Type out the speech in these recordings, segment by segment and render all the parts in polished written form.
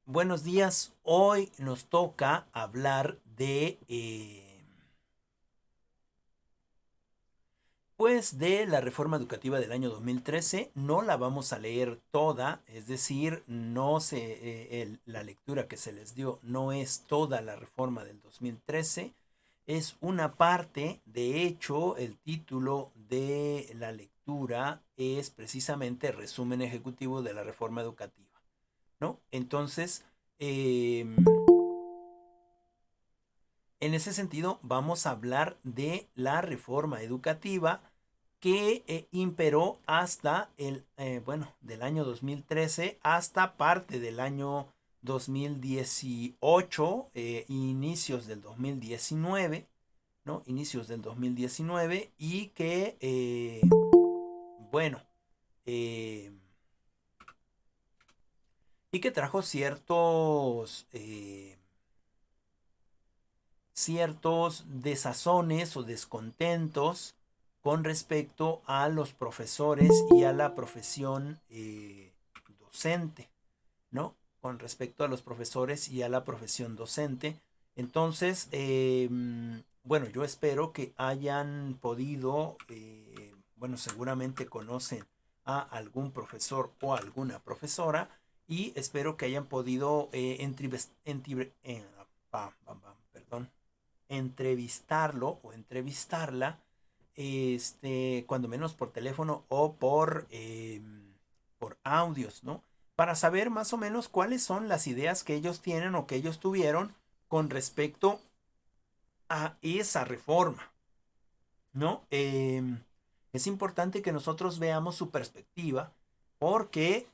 Buenos días. Hoy nos toca hablar de, pues, de la reforma educativa del año 2013. No la vamos a leer toda, es decir, no se, la lectura que se les dio no es toda la reforma del 2013, es una parte. De hecho, el título de la lectura es precisamente resumen ejecutivo de la reforma educativa, ¿no? Entonces, eh, en ese sentido, vamos a hablar de la reforma educativa que imperó hasta bueno, del año 2013 hasta parte del año 2018, inicios del 2019, ¿no? Inicios del 2019 y que, bueno, eh, y que trajo ciertos desazones o descontentos con respecto a los profesores y a la profesión docente, ¿no? Con respecto a los profesores y a la profesión docente. Entonces, bueno, yo espero que hayan podido, bueno, seguramente conocen a algún profesor o alguna profesora y espero que hayan podido perdón, entrevistarlo o entrevistarla, cuando menos por teléfono o por audios, ¿no? Para saber más o menos cuáles son las ideas que ellos tienen o que ellos tuvieron con respecto a esa reforma, ¿no? Es importante que nosotros veamos su perspectiva porque,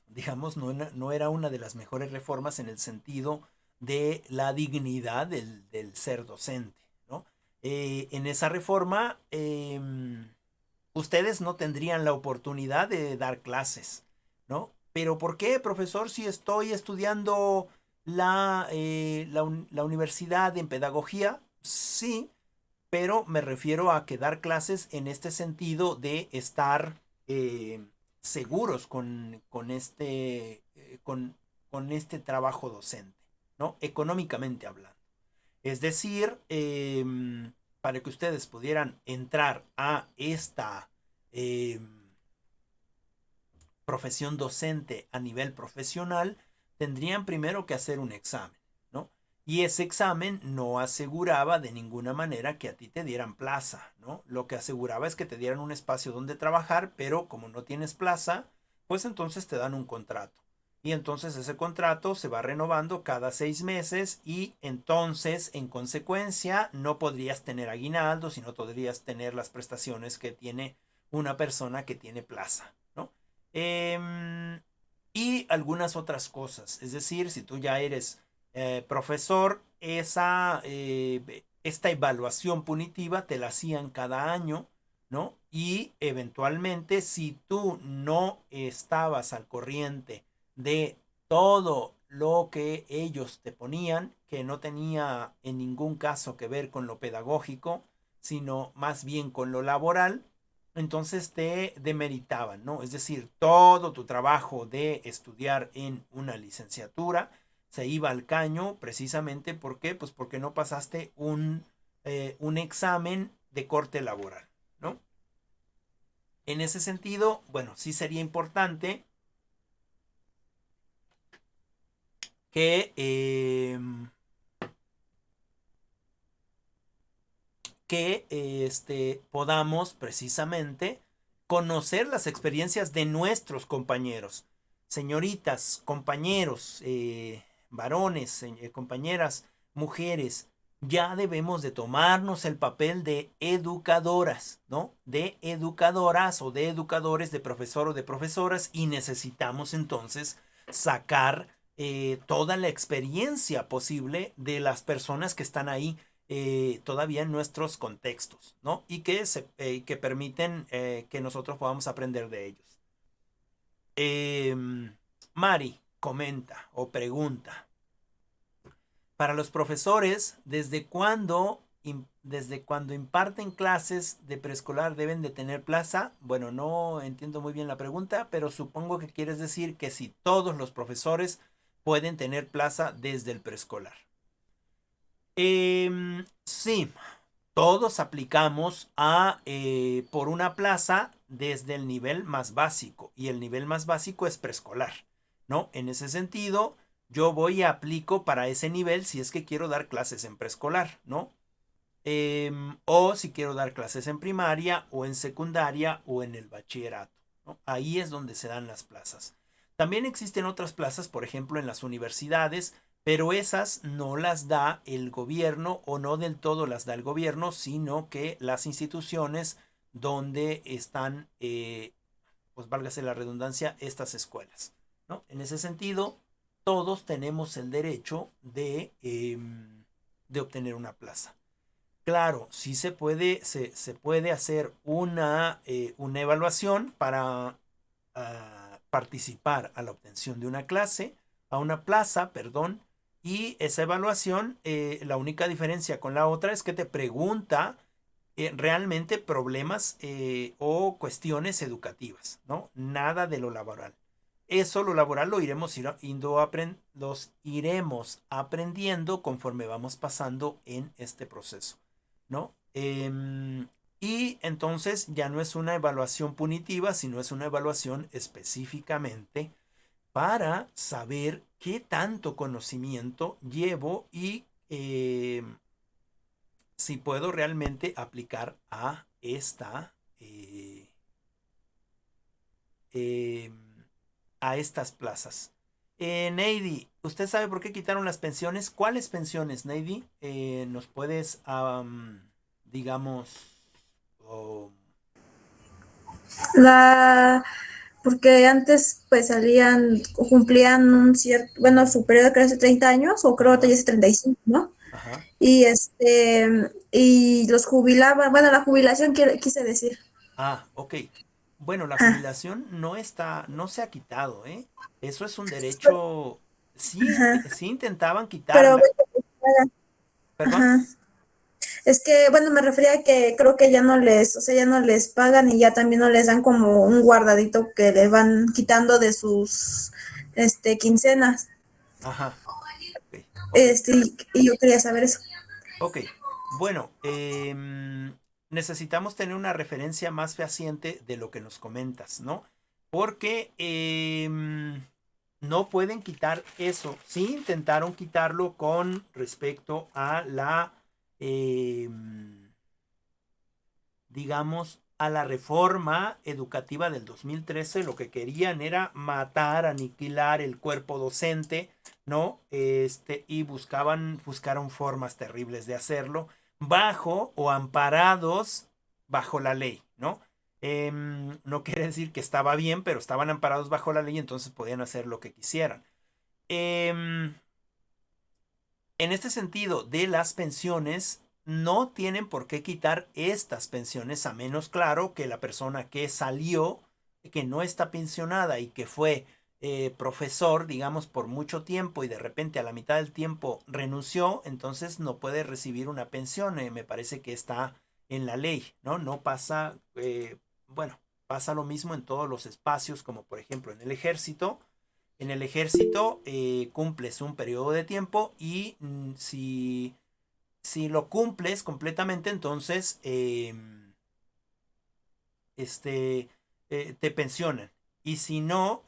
digamos, no era una de las mejores reformas en el sentido de la dignidad del ser docente, ¿no? En esa reforma, ustedes no tendrían la oportunidad de dar clases, ¿no? Pero ¿por qué, profesor, si estoy estudiando la universidad en pedagogía? Sí, pero me refiero a que dar clases en este sentido de estar seguros con este trabajo docente, ¿no? Económicamente hablando. Es decir, para que ustedes pudieran entrar a esta eh, profesión docente a nivel profesional, tendrían primero que hacer un examen, ¿no? Y ese examen no aseguraba de ninguna manera que a ti te dieran plaza, ¿no? Lo que aseguraba es que te dieran un espacio donde trabajar, pero como no tienes plaza, pues entonces te dan un contrato. Y entonces ese contrato se va renovando cada 6 meses y entonces, en consecuencia, no podrías tener aguinaldo, sino podrías tener las prestaciones que tiene una persona que tiene plaza, ¿no? Eh, y algunas otras cosas. Es decir, si tú ya eres profesor, esta evaluación punitiva te la hacían cada año, ¿no? Y eventualmente, si tú no estabas al corriente de todo lo que ellos te ponían, que no tenía en ningún caso que ver con lo pedagógico, sino más bien con lo laboral, entonces te demeritaban, ¿no? Es decir, todo tu trabajo de estudiar en una licenciatura se iba al caño precisamente ¿por qué? Pues porque no pasaste un examen de corte laboral, ¿no? En ese sentido, bueno, sí sería importante que, podamos precisamente conocer las experiencias de nuestros compañeros, señoritas, compañeros, varones, compañeras, mujeres. Ya debemos de tomarnos el papel de educadoras, ¿no? De educadoras o de educadores, de profesor o de profesoras, y necesitamos entonces sacar toda la experiencia posible de las personas que están ahí todavía en nuestros contextos, ¿no? Y que permiten que nosotros podamos aprender de ellos. Eh, Mari comenta o pregunta, para los profesores, ¿desde cuándo imparten clases de preescolar deben de tener plaza? Bueno, no entiendo muy bien la pregunta, pero supongo que quieres decir que si todos los profesores pueden tener plaza desde el preescolar. Sí, todos aplicamos por una plaza desde el nivel más básico, y el nivel más básico es preescolar, ¿no? En ese sentido, yo voy y aplico para ese nivel si es que quiero dar clases en preescolar, ¿no? O si quiero dar clases en primaria o en secundaria o en el bachillerato, ¿no? Ahí es donde se dan las plazas. También existen otras plazas, por ejemplo, en las universidades, pero esas no las da el gobierno, o no del todo las da el gobierno, sino que las instituciones donde están, pues válgase la redundancia, estas escuelas, ¿no? En ese sentido, todos tenemos el derecho de obtener una plaza. Claro, sí se puede hacer una evaluación para participar a la obtención de una clase, a una plaza, perdón, y esa evaluación, la única diferencia con la otra es que te pregunta realmente problemas o cuestiones educativas, ¿no? Nada de lo laboral. Eso, lo laboral, los iremos aprendiendo conforme vamos pasando en este proceso, ¿no? Y entonces ya no es una evaluación punitiva, sino es una evaluación específicamente para saber qué tanto conocimiento llevo y si puedo realmente aplicar eh, a estas plazas. Neidy, ¿usted sabe por qué quitaron las pensiones? ¿Cuáles pensiones, Neidy? ¿Nos puedes, digamos, oh, La, porque antes pues salían, cumplían un cierto, bueno, su periodo creo hace 30 años, o creo que ya ajá, hace 35, ¿no? ajá, Y los jubilaban, bueno, la jubilación quise decir. ok. Bueno, la Ajá, jubilación no se ha quitado, ¿eh? Eso es un derecho, sí, ajá, sí intentaban pero quitarla, perdón. ajá. Es que, bueno, me refería a que creo que ya no les, o sea, ya no les pagan y ya también no les dan como un guardadito que les van quitando de sus, quincenas. Ajá, ok, ok. Y yo quería saber eso. Ok, bueno, necesitamos tener una referencia más fehaciente de lo que nos comentas, ¿no? Porque no pueden quitar eso. Sí intentaron quitarlo con respecto a digamos, a la reforma educativa del 2013. Lo que querían era matar, aniquilar el cuerpo docente, ¿no? Y buscaron formas terribles de hacerlo, bajo o amparados bajo la ley, ¿no? No quiere decir que estaba bien, pero estaban amparados bajo la ley, entonces podían hacer lo que quisieran. Em, en este sentido, de las pensiones, no tienen por qué quitar estas pensiones, a menos, claro, que la persona que salió, que no está pensionada y que fue profesor, digamos, por mucho tiempo, y de repente a la mitad del tiempo renunció, entonces no puede recibir una pensión. Me parece que está en la ley, ¿no? No pasa, bueno, pasa lo mismo en todos los espacios, como por ejemplo en el ejército. En el ejército cumples un periodo de tiempo, y si lo cumples completamente, entonces te pensionan. Y si no,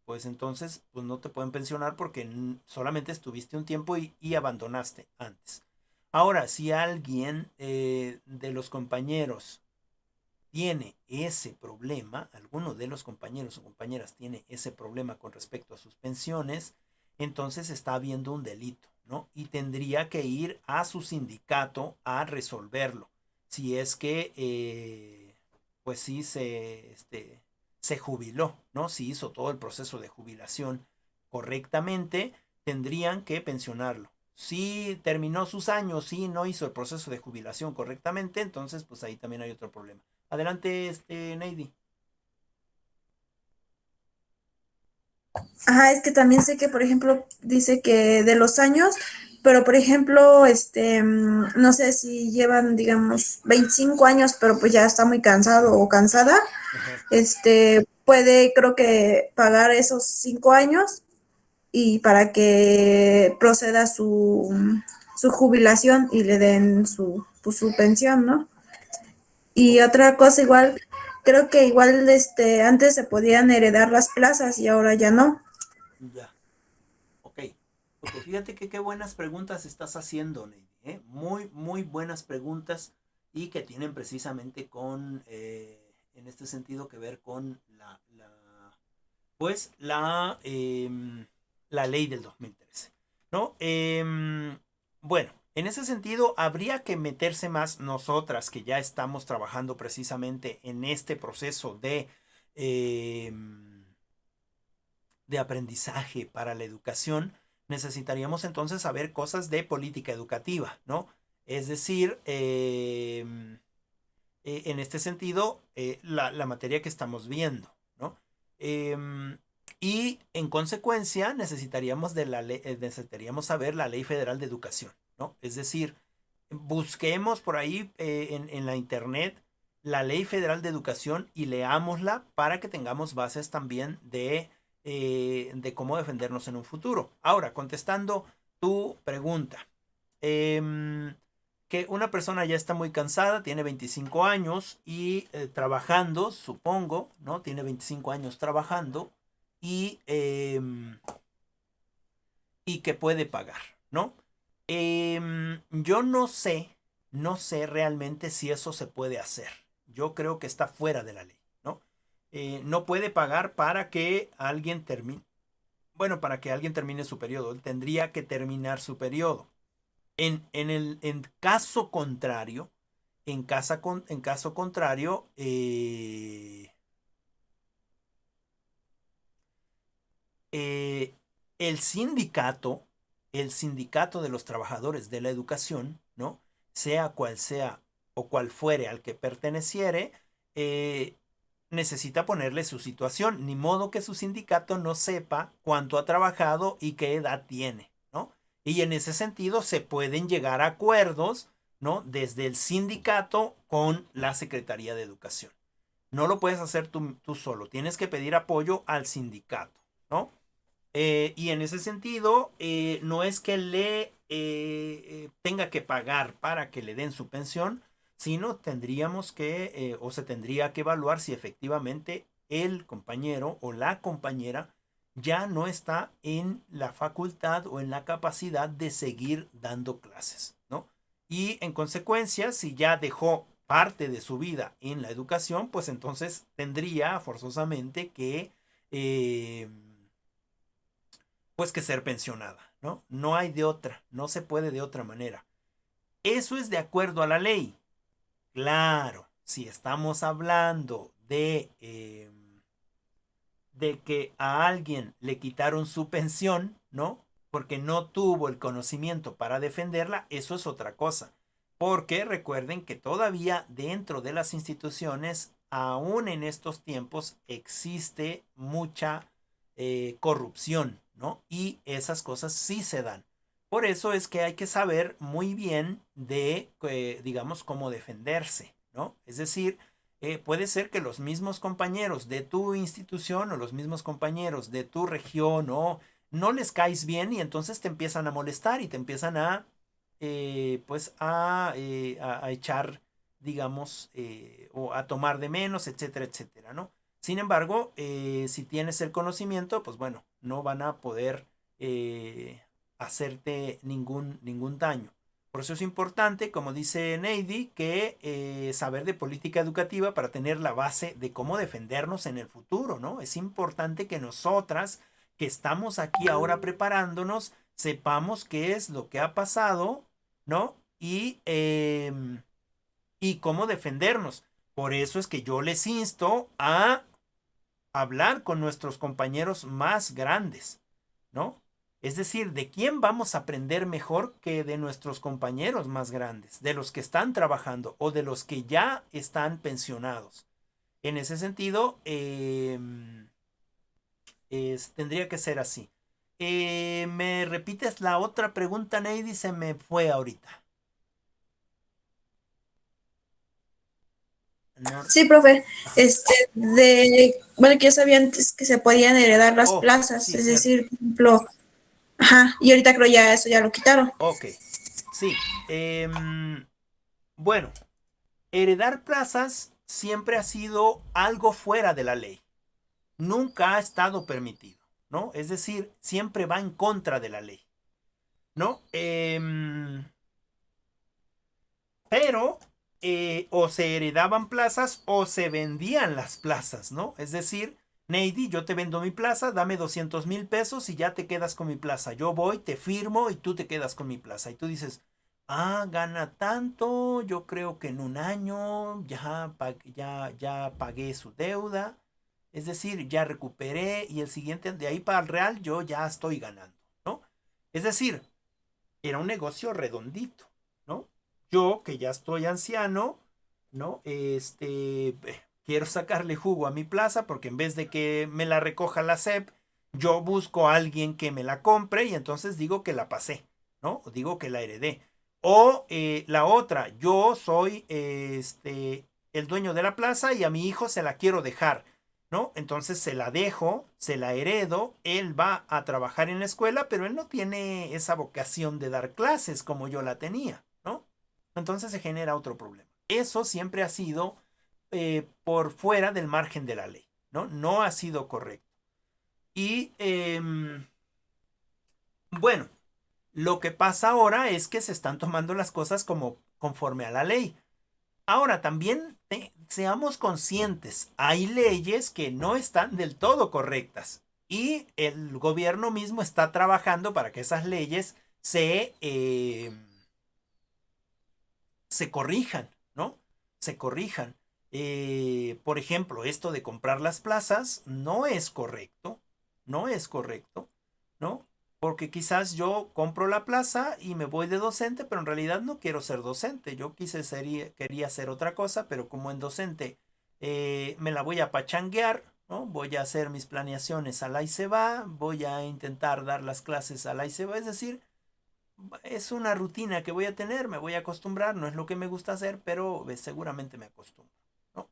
pues entonces pues no te pueden pensionar porque solamente estuviste un tiempo y abandonaste antes. Ahora, si alguien de los compañeros tiene ese problema, alguno de los compañeros o compañeras tiene ese problema con respecto a sus pensiones, entonces está habiendo un delito, ¿no? Y tendría que ir a su sindicato a resolverlo. Si es que, pues sí, se jubiló, ¿no? Si hizo todo el proceso de jubilación correctamente, tendrían que pensionarlo. Si terminó sus años, si no hizo el proceso de jubilación correctamente, entonces pues ahí también hay otro problema. Adelante, Neidy. Ajá, es que también sé que, por ejemplo, dice que de los años, pero por ejemplo, no sé si llevan, digamos, 25 años, pero pues ya está muy cansado o cansada, Ajá. puede, creo que pagar esos 5 años y para que proceda su jubilación y le den pues, su pensión, ¿no? Y otra cosa igual, creo que igual antes se podían heredar las plazas y ahora ya no. Ya, ok. Ok, fíjate que qué buenas preguntas estás haciendo, Neidy, ¿eh? Muy, muy buenas preguntas y que tienen precisamente en este sentido, que ver con pues, la ley del 2013, ¿no? Bueno, en ese sentido, habría que meterse más nosotras, que ya estamos trabajando precisamente en este proceso de aprendizaje para la educación. Necesitaríamos entonces saber cosas de política educativa, ¿no? Es decir, en este sentido, la materia que estamos viendo, ¿no? Y en consecuencia necesitaríamos, necesitaríamos saber la Ley Federal de Educación, ¿no? Es decir, busquemos por ahí en la internet la Ley Federal de Educación y leámosla para que tengamos bases también de cómo defendernos en un futuro. Ahora, contestando tu pregunta. Que una persona ya está muy cansada, tiene 25 años y trabajando, supongo, ¿no? Tiene 25 años trabajando y, y que puede pagar, ¿no? Yo no sé realmente si eso se puede hacer. Yo creo que está fuera de la ley, ¿no? No puede pagar para que alguien termine, bueno, para que alguien termine su periodo. Él tendría que terminar su periodo. En caso contrario, en caso contrario, eh, el sindicato, el sindicato de los trabajadores de la educación, ¿no? Sea cual sea o cual fuere al que perteneciere, eh, necesita ponerle su situación, ni modo que su sindicato no sepa cuánto ha trabajado y qué edad tiene, ¿no? Y en ese sentido se pueden llegar a acuerdos, ¿no? Desde el sindicato con la Secretaría de Educación. No lo puedes hacer tú solo, tienes que pedir apoyo al sindicato, ¿no? Y en ese sentido, no es que tenga que pagar para que le den su pensión, sino tendríamos o se tendría que evaluar si efectivamente el compañero o la compañera ya no está en la facultad o en la capacidad de seguir dando clases, ¿no? Y en consecuencia, si ya dejó parte de su vida en la educación, pues entonces tendría forzosamente eh, pues que ser pensionada, ¿no? No hay de otra, no se puede de otra manera. Eso es de acuerdo a la ley. Claro, si estamos hablando de que a alguien le quitaron su pensión, ¿no? Porque no tuvo el conocimiento para defenderla, eso es otra cosa. Porque recuerden que todavía dentro de las instituciones, aún en estos tiempos, existe mucha corrupción, ¿no? Y esas cosas sí se dan. Por eso es que hay que saber muy bien digamos, cómo defenderse, ¿no? Es decir, puede ser que los mismos compañeros de tu institución o los mismos compañeros de tu región no les caes bien y entonces te empiezan a molestar y te empiezan pues a echar, digamos, o a tomar de menos, etcétera, etcétera, ¿no? Sin embargo, si tienes el conocimiento, pues bueno, no van a poder hacerte ningún daño. Por eso es importante, como dice Neidy, que saber de política educativa para tener la base de cómo defendernos en el futuro, ¿no? Es importante que nosotras, que estamos aquí ahora preparándonos, sepamos qué es lo que ha pasado, ¿no? Y cómo defendernos. Por eso es que yo les insto a hablar con nuestros compañeros más grandes, ¿no? Es decir, ¿de quién vamos a aprender mejor que de nuestros compañeros más grandes, de los que están trabajando o de los que ya están pensionados? En ese sentido, tendría que ser así. ¿Me repites la otra pregunta, Neidy? Se me fue ahorita. No. Sí, profe, bueno, que yo sabía antes que se podían heredar las Oh, plazas, sí, es cierto. decir, por ejemplo, Ajá, y ahorita creo ya eso ya lo quitaron. Ok, sí. Bueno, heredar plazas siempre ha sido algo fuera de la ley. Nunca ha estado permitido, ¿no? Es decir, siempre va en contra de la ley, ¿no? Pero o se heredaban plazas o se vendían las plazas, ¿no? Es decir, Neidy, yo te vendo mi plaza, dame 200,000 pesos y ya te quedas con mi plaza. Yo voy, te firmo y tú te quedas con mi plaza. Y tú dices, gana tanto, yo creo que en un año ya pagué su deuda. Es decir, ya recuperé y el siguiente, de ahí para el real, yo ya estoy ganando, ¿no? Es decir, era un negocio redondito, ¿no? Yo, que ya estoy anciano, ¿no? Quiero sacarle jugo a mi plaza porque en vez de que me la recoja la SEP, yo busco a alguien que me la compre y entonces digo que la pasé, ¿no? O digo que la heredé. O la otra, yo soy el dueño de la plaza y a mi hijo se la quiero dejar, ¿no? Entonces se la dejo, se la heredo, él va a trabajar en la escuela, pero él no tiene esa vocación de dar clases como yo la tenía, ¿no? Entonces se genera otro problema. Eso siempre ha sido por fuera del margen de la ley, ¿no? No ha sido correcto. Y bueno, lo que pasa ahora es que se están tomando las cosas como conforme a la ley. Ahora, también seamos conscientes, hay leyes que no están del todo correctas y el gobierno mismo está trabajando para que esas leyes se corrijan, ¿no? Se corrijan. Por ejemplo, esto de comprar las plazas no es correcto, no es correcto, ¿no? Porque quizás yo compro la plaza y me voy de docente, pero en realidad no quiero ser docente. Yo quería hacer otra cosa, pero como en docente me la voy a pachanguear, ¿no? Voy a hacer mis planeaciones a la y se va, voy a intentar dar las clases a la y se va, es decir, es una rutina que voy a tener, me voy a acostumbrar, no es lo que me gusta hacer, pero seguramente me acostumbro, ¿no?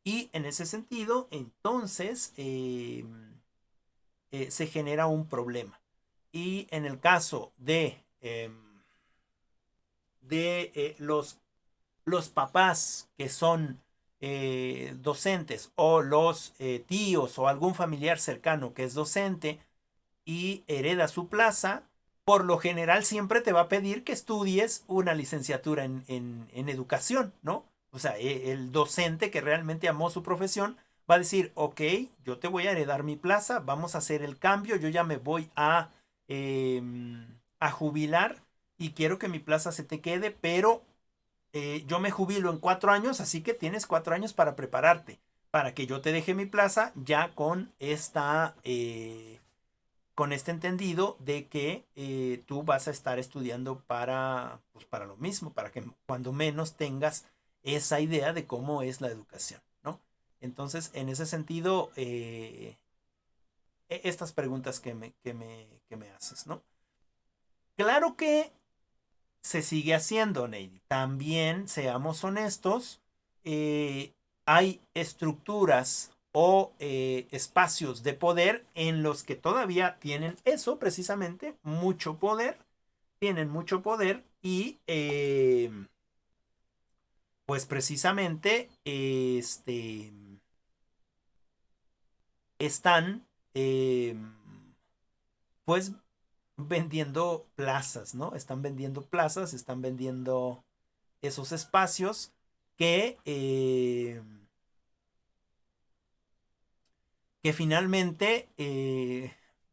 Y en ese sentido, entonces, se genera un problema. Y en el caso de los papás que son docentes o los tíos o algún familiar cercano que es docente, y hereda su plaza, por lo general siempre te va a pedir que estudies una licenciatura en educación, ¿no? O sea, el docente que realmente amó su profesión va a decir, ok, yo te voy a heredar mi plaza, vamos a hacer el cambio, yo ya me voy eh, a jubilar y quiero que mi plaza se te quede, pero yo me jubilo en 4 años, así que tienes 4 años para prepararte, para que yo te deje mi plaza ya con este entendido de que tú vas a estar estudiando pues para lo mismo, para que cuando menos tengas esa idea de cómo es la educación, ¿no? Entonces, en ese sentido, estas preguntas que me haces, ¿no? Claro que se sigue haciendo, Neidy. También, seamos honestos, hay estructuras o espacios de poder en los que todavía tienen eso, precisamente, mucho poder, tienen mucho poder y pues precisamente están pues vendiendo plazas, ¿no? Están vendiendo plazas, están vendiendo esos espacios que finalmente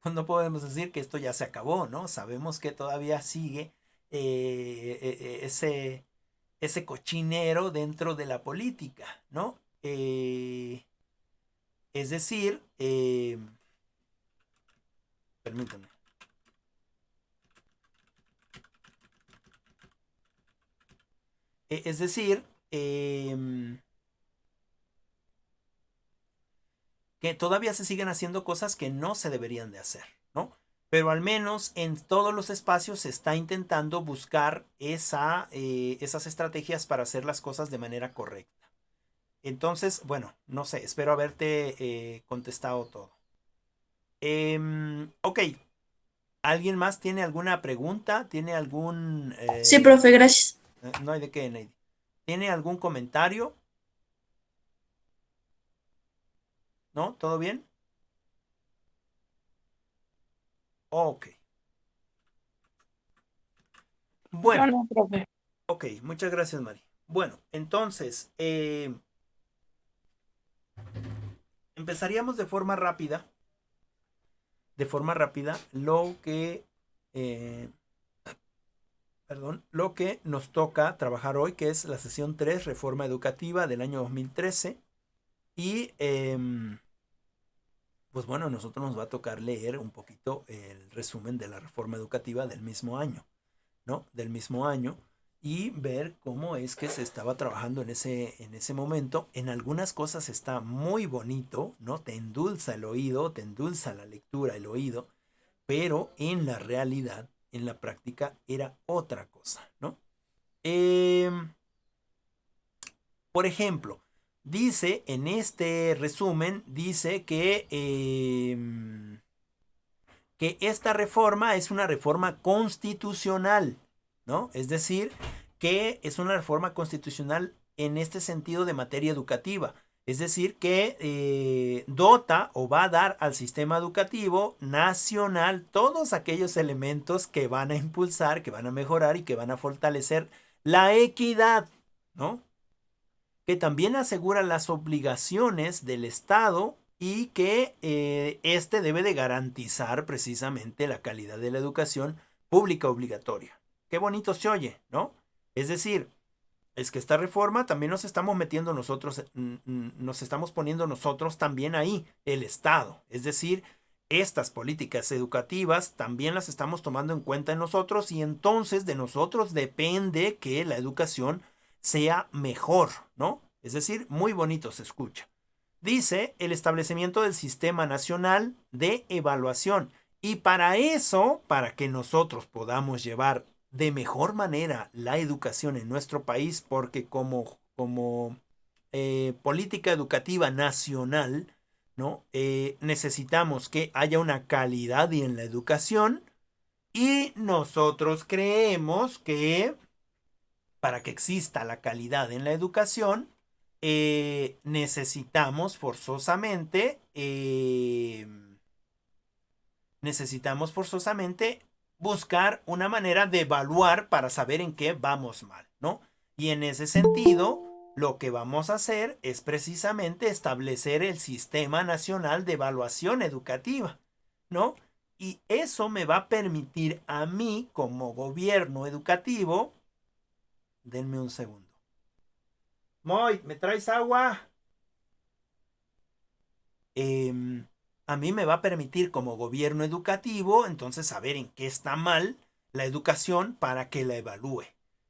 pues no podemos decir que esto ya se acabó, ¿no? Sabemos que todavía sigue ese cochinero dentro de la política, ¿no? Es decir, permítanme, es decir, que todavía se siguen haciendo cosas que no se deberían de hacer, ¿no? Pero al menos en todos los espacios se está intentando buscar esas estrategias para hacer las cosas de manera correcta. Entonces, bueno, no sé, espero haberte contestado todo. Ok, ¿Alguien más tiene alguna pregunta? ¿Tiene algún... Sí, profe, gracias. no hay de qué, Neidy. ¿Tiene algún comentario? ¿No? ¿Todo bien? Ok. Bueno. No, profe. Ok, muchas gracias, Mari. Bueno, entonces, empezaríamos de forma rápida. Lo que nos toca trabajar hoy, que es la sesión 3, Reforma Educativa del año 2013. Y, pues bueno, a nosotros nos va a tocar leer un poquito el resumen de la reforma educativa del mismo año, ¿no? Del mismo año. Y ver cómo es que se estaba trabajando en ese momento. En algunas cosas está muy bonito, ¿no? Te endulza el oído, te endulza la lectura, el oído, pero en la realidad, en la práctica, era otra cosa, ¿no? Por ejemplo, dice en este resumen, dice que esta reforma es una reforma constitucional, ¿no? Es decir, que es una reforma constitucional en este sentido de materia educativa. Es decir, que dota o va a dar al sistema educativo nacional todos aquellos elementos que van a impulsar, que van a mejorar y que van a fortalecer la equidad, ¿no? Que también asegura las obligaciones del Estado y que este debe de garantizar precisamente la calidad de la educación pública obligatoria. Qué bonito se oye, ¿no? Es decir, es que esta reforma también nos estamos metiendo nosotros, nos estamos poniendo nosotros también ahí, el Estado. Es decir, estas políticas educativas también las estamos tomando en cuenta en nosotros y entonces de nosotros depende que la educación sea mejor, ¿no? Es decir, muy bonito se escucha. Dice el establecimiento del Sistema Nacional de Evaluación. Y para eso, para que nosotros podamos llevar de mejor manera la educación en nuestro país, porque como política educativa nacional, ¿no? Necesitamos que haya una calidad en la educación y nosotros creemos que para que exista la calidad en la educación, necesitamos forzosamente buscar una manera de evaluar para saber en qué vamos mal, ¿no? Y en ese sentido, lo que vamos a hacer es precisamente establecer el Sistema Nacional de Evaluación Educativa, ¿no? Y eso me va a permitir a mí, como gobierno educativo, denme un segundo. Moy, ¿me traes agua? A mí me va a permitir como gobierno educativo entonces saber en qué está mal la educación para que la evalúe,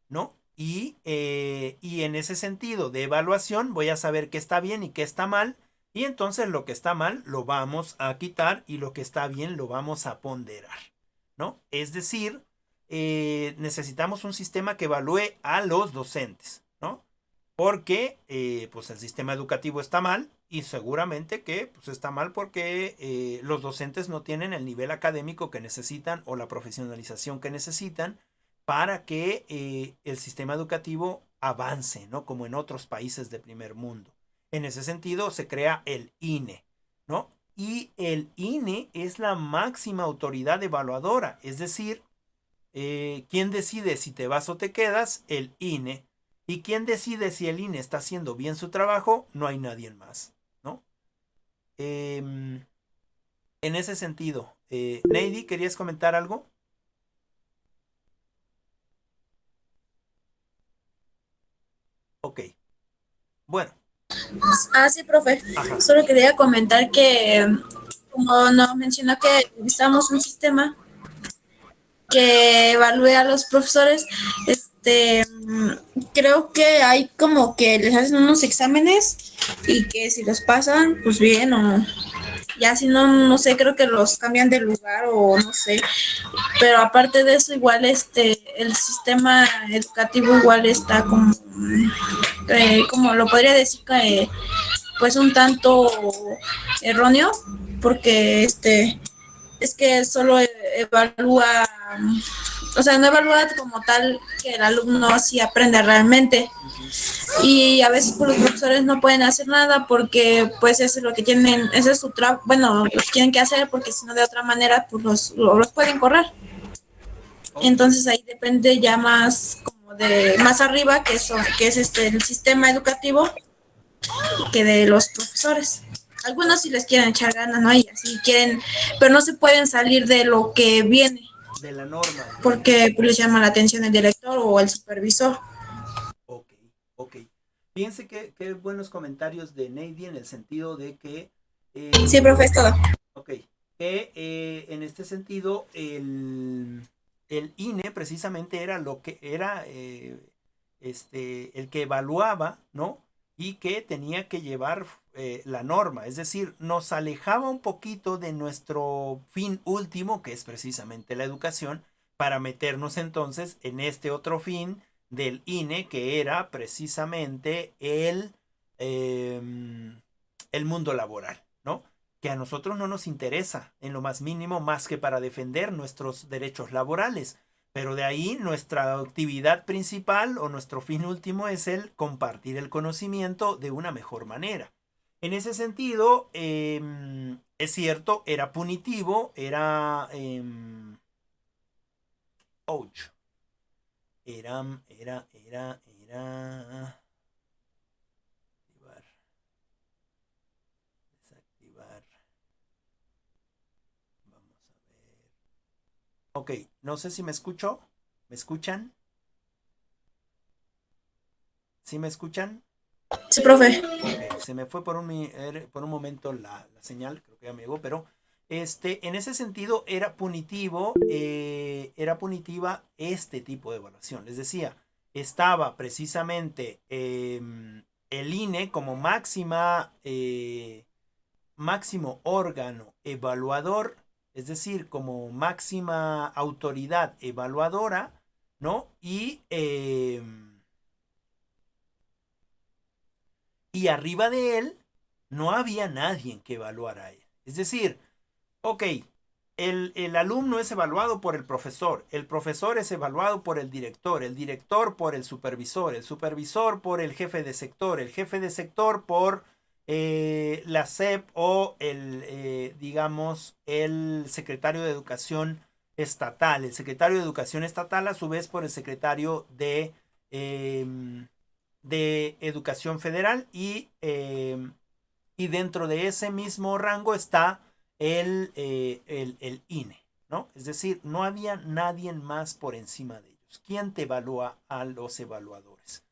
¿no? Y en ese sentido de evaluación voy a saber qué está bien y qué está mal y entonces lo que está mal lo vamos a quitar y lo que está bien lo vamos a ponderar, ¿no? Es decir, necesitamos un sistema que evalúe a los docentes, ¿no? Porque pues el sistema educativo está mal y seguramente que pues, está mal porque los docentes no tienen el nivel académico que necesitan o la profesionalización que necesitan para que el sistema educativo avance, ¿no? Como en otros países de primer mundo. En ese sentido se crea el INE, ¿no? Y el INE es la máxima autoridad evaluadora, es decir, ¿quién decide si te vas o te quedas? El INE. ¿Y quién decide si el INE está haciendo bien su trabajo? No hay nadie más, ¿no? En ese sentido, Neidy, ¿querías comentar algo? Ok. Bueno. Sí, profe. Ajá. Solo quería comentar que, como nos mencionó que necesitamos un sistema que evalúe a los profesores, creo que hay como que les hacen unos exámenes y que si los pasan, pues bien, o ya si no, no sé, creo que los cambian de lugar o no sé, pero aparte de eso, igual el sistema educativo igual está como lo podría decir, pues un tanto erróneo, porque es que solo evalúa, o sea, no evalúa como tal que el alumno sí aprende realmente. Y a veces pues, los profesores no pueden hacer nada porque pues eso es lo que tienen, ese es su trabajo, bueno, lo que tienen que hacer porque si no de otra manera pues los pueden correr. Entonces ahí depende ya más como de más arriba que es el sistema educativo que de los profesores. Algunos sí les quieren echar ganas, ¿no? Y así quieren, pero no se pueden salir de lo que viene De la norma, digamos. porque pues, les llama la atención el director o el supervisor. Ok, ok. Fíjense que buenos comentarios de Neidy en el sentido de que, Sí, profe, es todo. ok, que en este sentido el INE precisamente era lo que era el que evaluaba, ¿no? Y que tenía que llevar la norma, es decir, nos alejaba un poquito de nuestro fin último, que es precisamente la educación, para meternos entonces en este otro fin del INE, que era precisamente el mundo laboral, ¿no? Que a nosotros no nos interesa en lo más mínimo más que para defender nuestros derechos laborales. Pero de ahí nuestra actividad principal o nuestro fin último es el compartir el conocimiento de una mejor manera. En ese sentido, es cierto, era punitivo, ouch, era, activar, desactivar, vamos a ver. Ok, no sé si me escucho, ¿me escuchan? ¿Sí me escuchan? Sí, profe. Ok, se me fue por un momento la señal, creo que ya me llegó, pero en ese sentido era punitiva este tipo de evaluación. Les decía, estaba precisamente el INE como máximo órgano evaluador, es decir, como máxima autoridad evaluadora, ¿no? Y arriba de él no había nadie que evaluara a él. Es decir, ok, el alumno es evaluado por el profesor es evaluado por el director por el supervisor por el jefe de sector por la SEP o digamos, el secretario de Educación Estatal. El secretario de Educación Estatal, a su vez, por el secretario de Educación Federal y dentro de ese mismo rango está el INE, ¿no? Es decir, no había nadie más por encima de ellos. ¿Quién te evalúa a los evaluadores?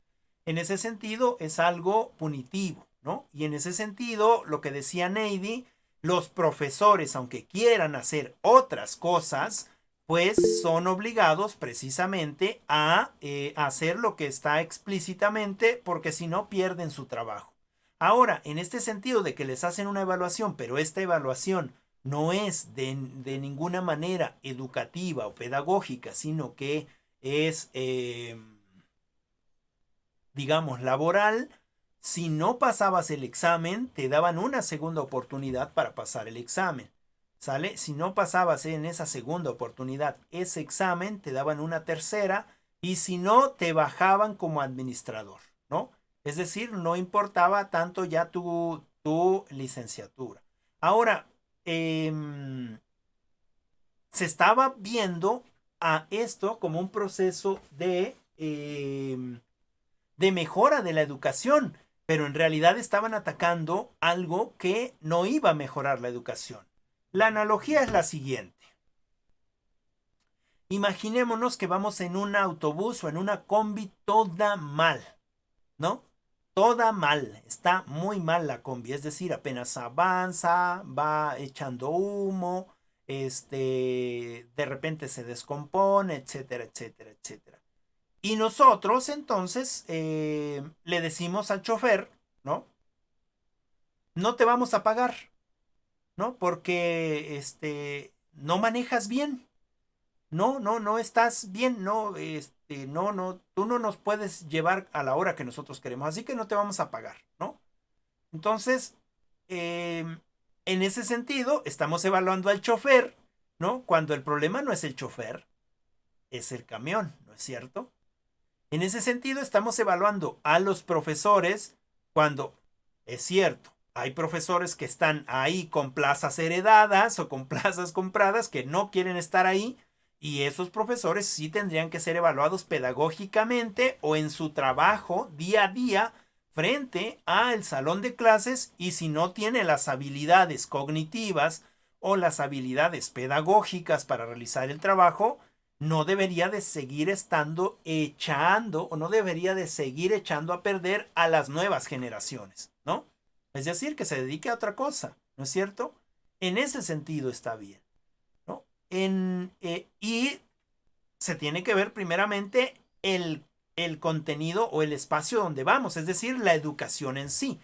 En ese sentido es algo punitivo, ¿no? Y en ese sentido, lo que decía Neidy, los profesores, aunque quieran hacer otras cosas, pues son obligados precisamente a hacer lo que está explícitamente, porque si no pierden su trabajo. Ahora, en este sentido de que les hacen una evaluación, pero esta evaluación no es de ninguna manera educativa o pedagógica, sino que es, digamos, laboral, si no pasabas el examen, te daban una segunda oportunidad para pasar el examen. ¿Sale? Si no pasabas en esa segunda oportunidad ese examen, te daban una tercera y si no, te bajaban como administrador, ¿no? Es decir, no importaba tanto ya tu licenciatura. Ahora, se estaba viendo a esto como un proceso de mejora de la educación, pero en realidad estaban atacando algo que no iba a mejorar la educación. La analogía es la siguiente. Imaginémonos que vamos en un autobús o en una combi toda mal, ¿no? Toda mal, está muy mal la combi, es decir, apenas avanza, va echando humo, de repente se descompone, etcétera, etcétera, etcétera. Y nosotros entonces le decimos al chofer, ¿no? No te vamos a pagar, ¿no? Porque no manejas bien. No estás bien, no, tú no nos puedes llevar a la hora que nosotros queremos, así que no te vamos a pagar, ¿no? Entonces, en ese sentido, estamos evaluando al chofer ¿no? Cuando el problema no es el chofer, es el camión, ¿no es cierto? En ese sentido, estamos evaluando a los profesores cuando, es cierto, hay profesores que están ahí con plazas heredadas o con plazas compradas que no quieren estar ahí, y esos profesores sí tendrían que ser evaluados pedagógicamente o en su trabajo día a día frente al salón de clases, y si no tiene las habilidades cognitivas o las habilidades pedagógicas para realizar el trabajo, no debería de seguir estando echando o no debería de seguir echando a perder a las nuevas generaciones, ¿no? Es decir, que se dedique a otra cosa, ¿no es cierto? En ese sentido está bien, ¿no? Y se tiene que ver primeramente el contenido o el espacio donde vamos, es decir, la educación en sí.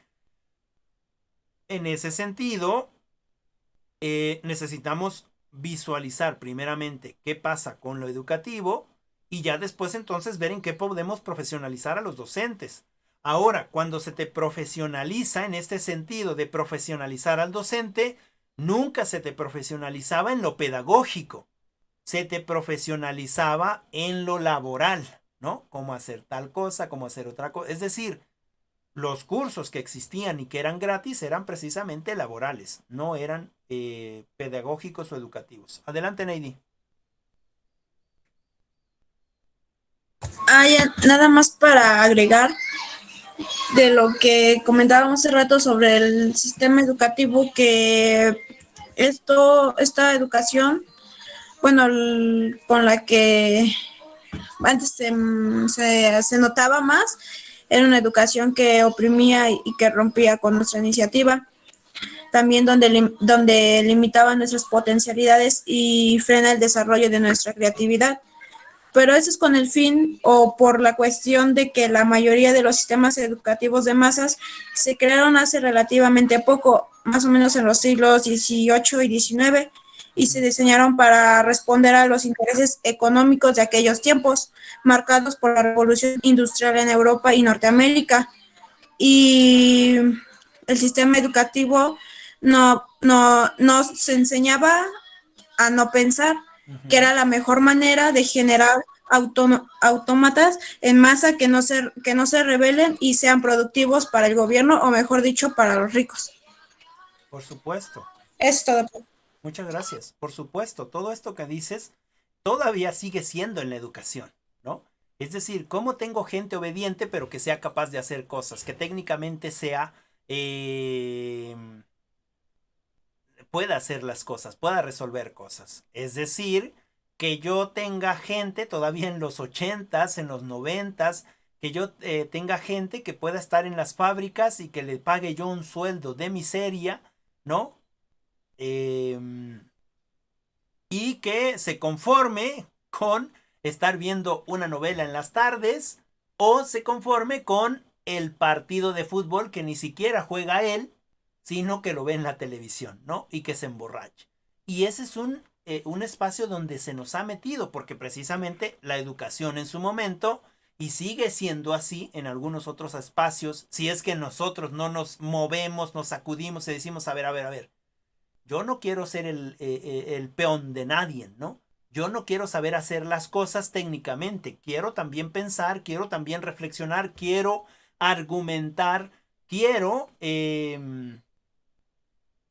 En ese sentido, necesitamos visualizar primeramente qué pasa con lo educativo y ya después entonces ver en qué podemos profesionalizar a los docentes. Ahora, cuando se te profesionaliza en este sentido de profesionalizar al docente, nunca se te profesionalizaba en lo pedagógico, se te profesionalizaba en lo laboral, ¿no? Cómo hacer tal cosa, cómo hacer otra cosa. Es decir, los cursos que existían y que eran gratis eran precisamente laborales, no eran pedagógicos o educativos. Adelante, Neidi. Ya, nada más para agregar de lo que comentábamos hace rato sobre el sistema educativo, que esta educación, bueno, con la que antes se notaba más, era una educación que oprimía y que rompía con nuestra iniciativa, también donde limitaba nuestras potencialidades y frena el desarrollo de nuestra creatividad. Pero eso es con el fin o por la cuestión de que la mayoría de los sistemas educativos de masas se crearon hace relativamente poco, más o menos en los siglos XVIII y XIX, y se diseñaron para responder a los intereses económicos de aquellos tiempos, marcados por la revolución industrial en Europa y Norteamérica. Y el sistema educativo no nos enseñaba a no pensar, Uh que -huh. era la mejor manera de generar autómatas en masa que no se rebelen y sean productivos para el gobierno, o mejor dicho, para los ricos. Por supuesto. Es todo. Muchas gracias. Por supuesto, todo esto que dices todavía sigue siendo en la educación, ¿no? Es decir, ¿cómo tengo gente obediente pero que sea capaz de hacer cosas, que técnicamente sea, eh, pueda hacer las cosas, pueda resolver cosas? Es decir, que yo tenga gente todavía en los 80s, en los 90s, que yo tenga gente que pueda estar en las fábricas y que le pague yo un sueldo de miseria, ¿no? Eh, y que se conforme con estar viendo una novela en las tardes o se conforme con el partido de fútbol que ni siquiera juega él, sino que lo ve en la televisión, ¿no? Y que se emborrache. Y ese es un espacio donde se nos ha metido, porque precisamente la educación en su momento, y sigue siendo así en algunos otros espacios, si es que nosotros no nos movemos, nos sacudimos y decimos, a ver, yo no quiero ser el peón de nadie, ¿no? Yo no quiero saber hacer las cosas técnicamente. Quiero también pensar, quiero también reflexionar, quiero argumentar, quiero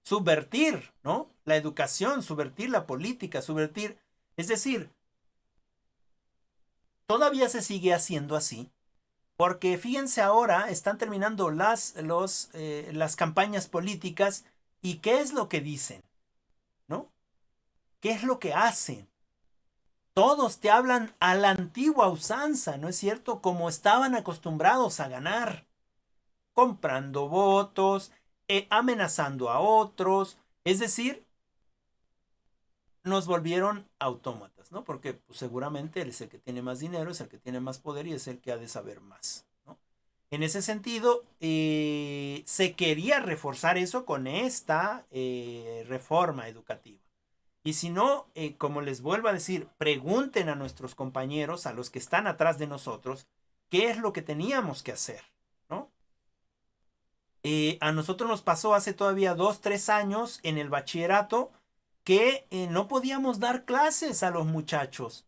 subvertir, ¿no? La educación, subvertir la política, subvertir. Es decir, todavía se sigue haciendo así. Porque fíjense ahora, están terminando las campañas políticas y ¿qué es lo que dicen? ¿No? ¿Qué es lo que hacen? Todos te hablan a la antigua usanza, ¿no es cierto? Como estaban acostumbrados a ganar, comprando votos, amenazando a otros, es decir, nos volvieron autómatas, ¿no? Porque pues, seguramente él es el que tiene más dinero, es el que tiene más poder y es el que ha de saber más, ¿no? En ese sentido, se quería reforzar eso con esta reforma educativa. Y si no, como les vuelvo a decir, pregunten a nuestros compañeros, a los que están atrás de nosotros, qué es lo que teníamos que hacer, ¿no? A nosotros nos pasó hace todavía 2, 3 años en el bachillerato que no podíamos dar clases a los muchachos.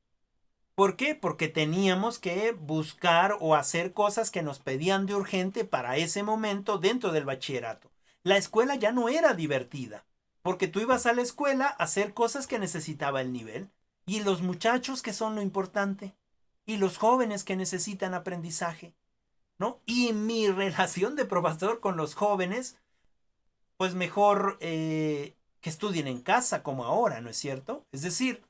¿Por qué? Porque teníamos que buscar o hacer cosas que nos pedían de urgente para ese momento dentro del bachillerato. La escuela ya no era divertida, porque tú ibas a la escuela a hacer cosas que necesitaba el nivel. Y los muchachos que son lo importante. Y los jóvenes que necesitan aprendizaje, ¿no? Y mi relación de profesor con los jóvenes, pues mejor que estudien en casa como ahora, ¿no es cierto? Es decir,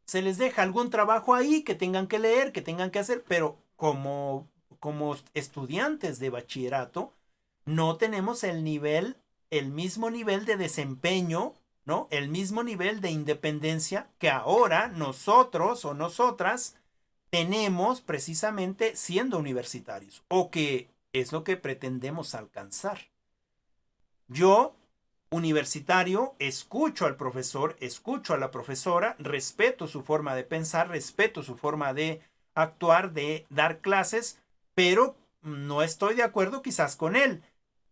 se les deja algún trabajo ahí que tengan que leer, que tengan que hacer, pero como estudiantes de bachillerato, no tenemos el mismo nivel de desempeño, ¿no? El mismo nivel de independencia que ahora nosotros o nosotras tenemos precisamente siendo universitarios, o que es lo que pretendemos alcanzar. Yo, universitario, escucho al profesor, escucho a la profesora, respeto su forma de pensar, respeto su forma de actuar, de dar clases, pero no estoy de acuerdo quizás con él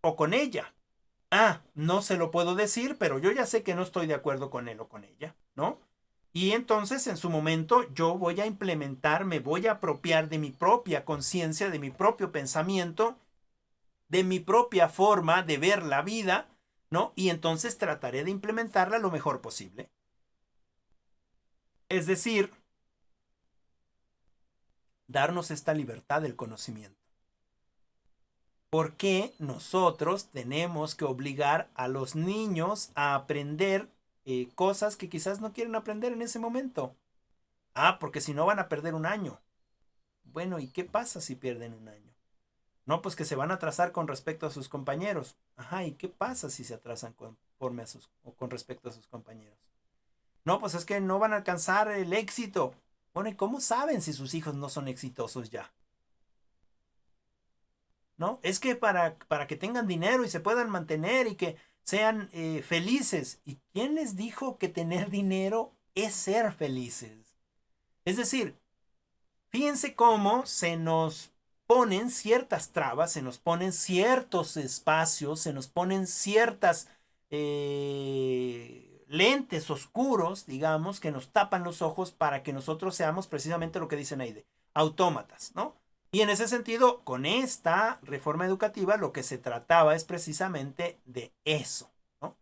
o con ella. Ah, no se lo puedo decir, pero yo ya sé que no estoy de acuerdo con él o con ella, ¿no? Y entonces en su momento yo voy a implementar, me voy a apropiar de mi propia conciencia, de mi propio pensamiento, de mi propia forma de ver la vida, ¿no? Y entonces trataré de implementarla lo mejor posible. Es decir, darnos esta libertad del conocimiento. ¿Por qué nosotros tenemos que obligar a los niños a aprender cosas que quizás no quieren aprender en ese momento? Ah, porque si no van a perder un año. Bueno, ¿y qué pasa si pierden un año? No, pues que se van a atrasar con respecto a sus compañeros. Ajá, ¿y qué pasa si se atrasan conforme a o con respecto a sus compañeros? No, pues es que no van a alcanzar el éxito. Bueno, ¿y cómo saben si sus hijos no son exitosos ya? ¿No? Es que para que tengan dinero y se puedan mantener y que sean felices. ¿Y quién les dijo que tener dinero es ser felices? Es decir, fíjense cómo se nos ponen ciertas trabas, se nos ponen ciertos espacios, se nos ponen ciertas lentes oscuros, digamos, que nos tapan los ojos para que nosotros seamos precisamente lo que dicen ahí, de autómatas, ¿no? Y en ese sentido, con esta reforma educativa, lo que se trataba es precisamente de eso, ¿no?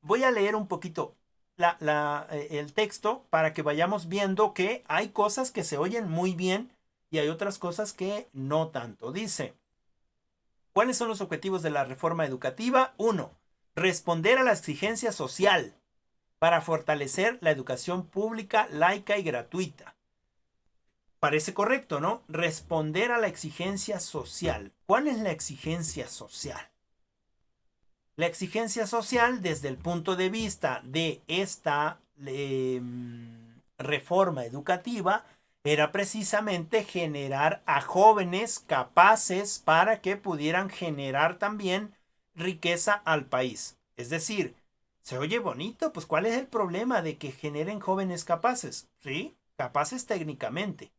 Voy a leer un poquito el texto para que vayamos viendo que hay cosas que se oyen muy bien y hay otras cosas que no tanto. Dice, ¿cuáles son los objetivos de la reforma educativa? 1. Responder a la exigencia social para fortalecer la educación pública, laica y gratuita. Parece correcto, ¿no? Responder a la exigencia social. ¿Cuál es la exigencia social? La exigencia social desde el punto de vista de esta reforma educativa era precisamente generar a jóvenes capaces para que pudieran generar también riqueza al país. Es decir, se oye bonito, pues ¿cuál es el problema de que generen jóvenes capaces? Sí, capaces técnicamente,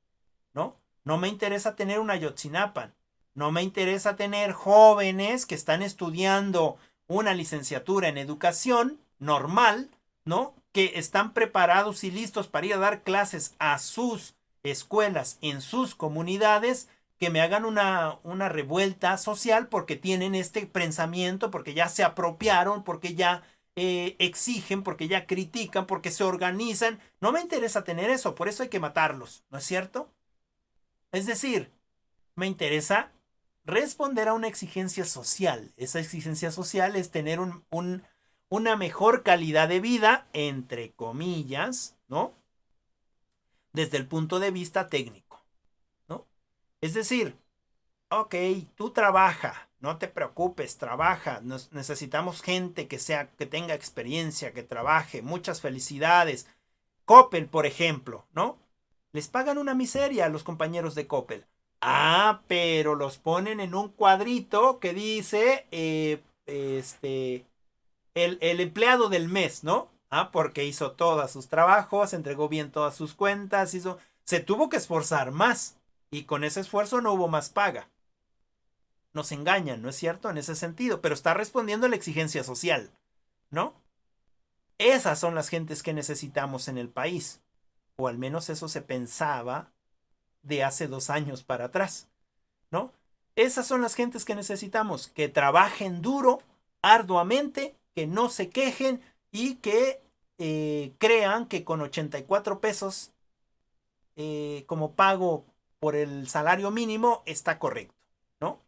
¿no? No me interesa tener una Yotzinapan, no me interesa tener jóvenes que están estudiando una licenciatura en educación normal, ¿no? Que están preparados y listos para ir a dar clases a sus escuelas en sus comunidades, que me hagan una revuelta social porque tienen este pensamiento, porque ya se apropiaron, porque ya exigen, porque ya critican, porque se organizan. No me interesa tener eso, por eso hay que matarlos, ¿no es cierto? Es decir, me interesa responder a una exigencia social. Esa exigencia social es tener una mejor calidad de vida, entre comillas, ¿no? Desde el punto de vista técnico, ¿no? Es decir, ok, tú trabaja, no te preocupes, trabaja. Necesitamos gente que tenga experiencia, que trabaje. Muchas felicidades. Coppel, por ejemplo, ¿no? Les pagan una miseria a los compañeros de Coppel. Ah, pero los ponen en un cuadrito que dice, el empleado del mes, ¿no? Ah, porque hizo todos sus trabajos, entregó bien todas sus cuentas, se tuvo que esforzar más y con ese esfuerzo no hubo más paga. Nos engañan, ¿no es cierto? En ese sentido, pero está respondiendo a la exigencia social, ¿no? Esas son las gentes que necesitamos en el país, o al menos eso se pensaba de hace 2 años para atrás, ¿no? Esas son las gentes que necesitamos, que trabajen duro, arduamente, que no se quejen y que crean que con 84 pesos como pago por el salario mínimo está correcto, ¿no?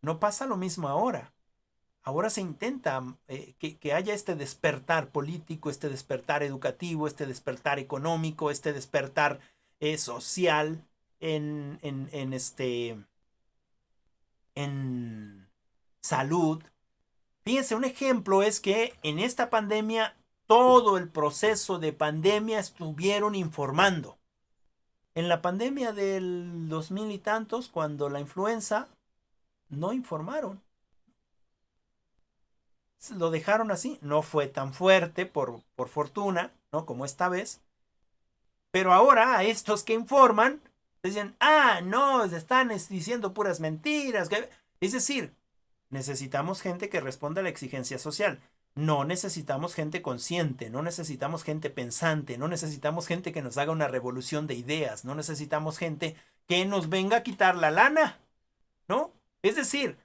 No pasa lo mismo ahora. Ahora se intenta que haya este despertar político, este despertar educativo, este despertar económico, este despertar social en salud. Fíjense, un ejemplo es que en esta pandemia, todo el proceso de pandemia estuvieron informando. En la pandemia del 2000 y tantos, cuando la influenza, no informaron. Lo dejaron así, no fue tan fuerte por fortuna, ¿no? Como esta vez. Pero ahora a estos que informan, dicen, no, están diciendo puras mentiras. Es decir, necesitamos gente que responda a la exigencia social. No necesitamos gente consciente, no necesitamos gente pensante, no necesitamos gente que nos haga una revolución de ideas, no necesitamos gente que nos venga a quitar la lana, ¿no? Es decir,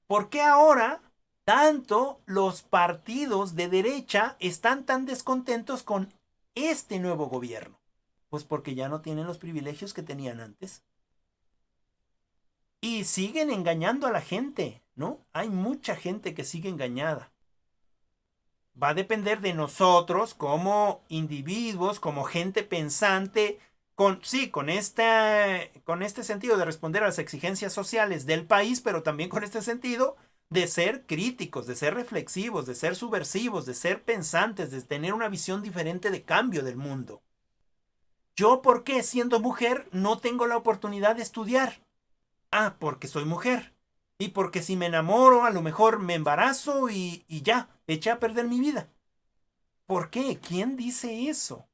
¿por qué ahora tanto los partidos de derecha están tan descontentos con este nuevo gobierno? Pues porque ya no tienen los privilegios que tenían antes. Y siguen engañando a la gente, ¿no? Hay mucha gente que sigue engañada. Va a depender de nosotros como individuos, como gente pensante, con este sentido de responder a las exigencias sociales del país, pero también con este sentido de ser críticos, de ser reflexivos, de ser subversivos, de ser pensantes, de tener una visión diferente de cambio del mundo. ¿Yo por qué, siendo mujer, no tengo la oportunidad de estudiar? Porque soy mujer. Y porque si me enamoro, a lo mejor me embarazo y ya, eché a perder mi vida. ¿Por qué? ¿Quién dice eso?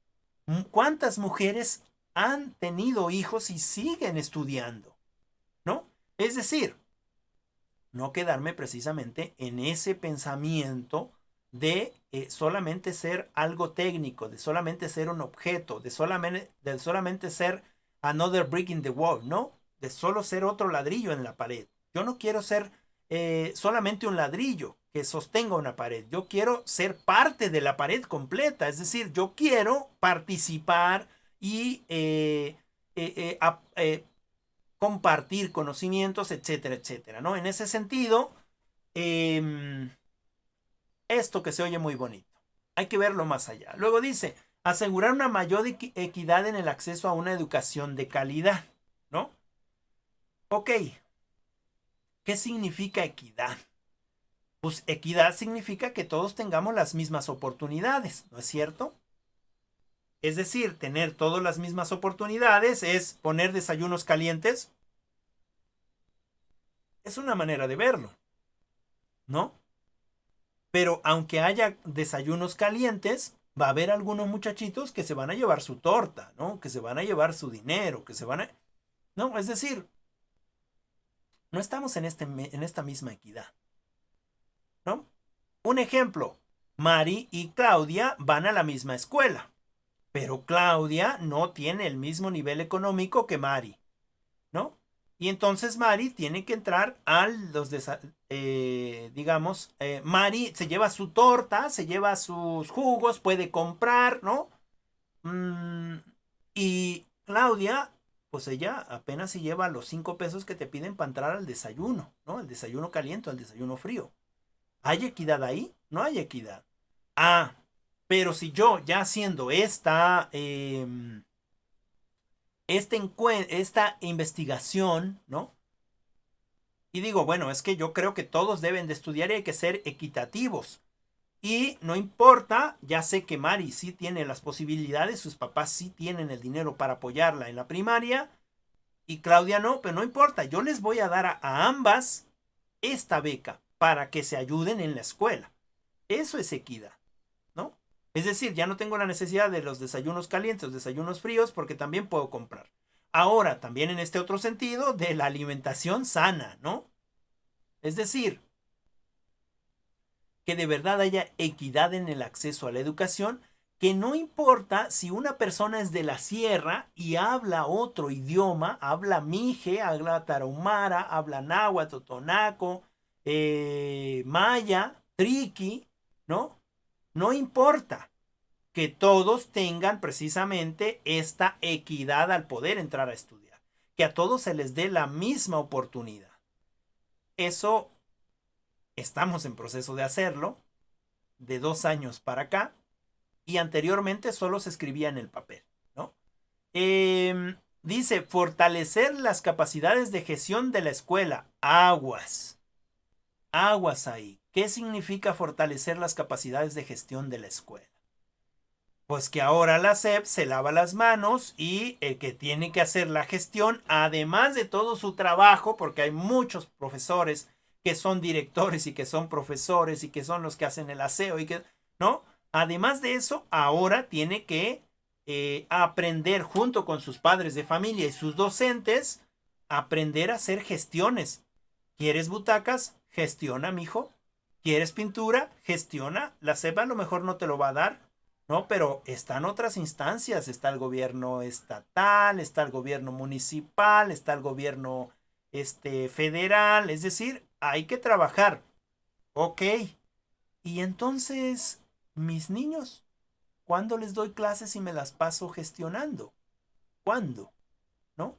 ¿Cuántas mujeres han tenido hijos y siguen estudiando? ¿No? Es decir, no quedarme precisamente en ese pensamiento de solamente ser algo técnico, de solamente ser un objeto, de solamente ser another brick in the wall, ¿no? De solo ser otro ladrillo en la pared. Yo no quiero ser solamente un ladrillo que sostenga una pared. Yo quiero ser parte de la pared completa. Es decir, yo quiero participar y compartir conocimientos, etcétera, etcétera, ¿no? En ese sentido, esto que se oye muy bonito, hay que verlo más allá. Luego dice, asegurar una mayor equidad en el acceso a una educación de calidad, ¿no? Ok, ¿qué significa equidad? Pues equidad significa que todos tengamos las mismas oportunidades, ¿no es cierto? Es decir, tener todas las mismas oportunidades es poner desayunos calientes. Es una manera de verlo, ¿no? Pero aunque haya desayunos calientes, va a haber algunos muchachitos que se van a llevar su torta, ¿no? Que se van a llevar su dinero, que se van a... No, es decir, no estamos en esta misma equidad, ¿no? Un ejemplo, Mari y Claudia van a la misma escuela, pero Claudia no tiene el mismo nivel económico que Mari, ¿no? Y entonces Mari tiene que entrar a los digamos, Mari se lleva su torta, se lleva sus jugos, puede comprar, ¿no? Y Claudia, pues ella apenas se lleva los 5 pesos que te piden para entrar al desayuno, ¿no? El desayuno caliente, al desayuno frío. ¿Hay equidad ahí? No hay equidad. Pero si yo ya haciendo esta investigación, ¿no? Y digo, bueno, es que yo creo que todos deben de estudiar y hay que ser equitativos. Y no importa, ya sé que Mari sí tiene las posibilidades, sus papás sí tienen el dinero para apoyarla en la primaria y Claudia no, pero no importa, yo les voy a dar a ambas esta beca para que se ayuden en la escuela. Eso es equidad, ¿no? Es decir, ya no tengo la necesidad de los desayunos calientes, los desayunos fríos, porque también puedo comprar. Ahora, también en este otro sentido, de la alimentación sana, ¿no? Es decir, que de verdad haya equidad en el acceso a la educación, que no importa si una persona es de la sierra y habla otro idioma, habla mije, habla tarahumara, habla náhuatl, totonaco, maya, triqui, ¿no? No importa que todos tengan precisamente esta equidad al poder entrar a estudiar, que a todos se les dé la misma oportunidad. Eso estamos en proceso de hacerlo, de 2 años para acá, y anteriormente solo se escribía en el papel, ¿no? Dice, fortalecer las capacidades de gestión de la escuela. Aguas, aguas ahí. ¿Qué significa fortalecer las capacidades de gestión de la escuela? Pues que ahora la SEP se lava las manos y el que tiene que hacer la gestión, además de todo su trabajo, porque hay muchos profesores que son directores y que son profesores y que son los que hacen el aseo y que, ¿no? Además de eso, ahora tiene que aprender junto con sus padres de familia y sus docentes, aprender a hacer gestiones. ¿Quieres butacas? Gestiona, mijo. ¿Quieres pintura? Gestiona. La SEP a lo mejor no te lo va a dar, ¿no? Pero están otras instancias, está el gobierno estatal, está el gobierno municipal, está el gobierno federal, es decir, hay que trabajar. Ok. Y entonces, mis niños, ¿cuándo les doy clases y me las paso gestionando? ¿Cuándo? ¿No?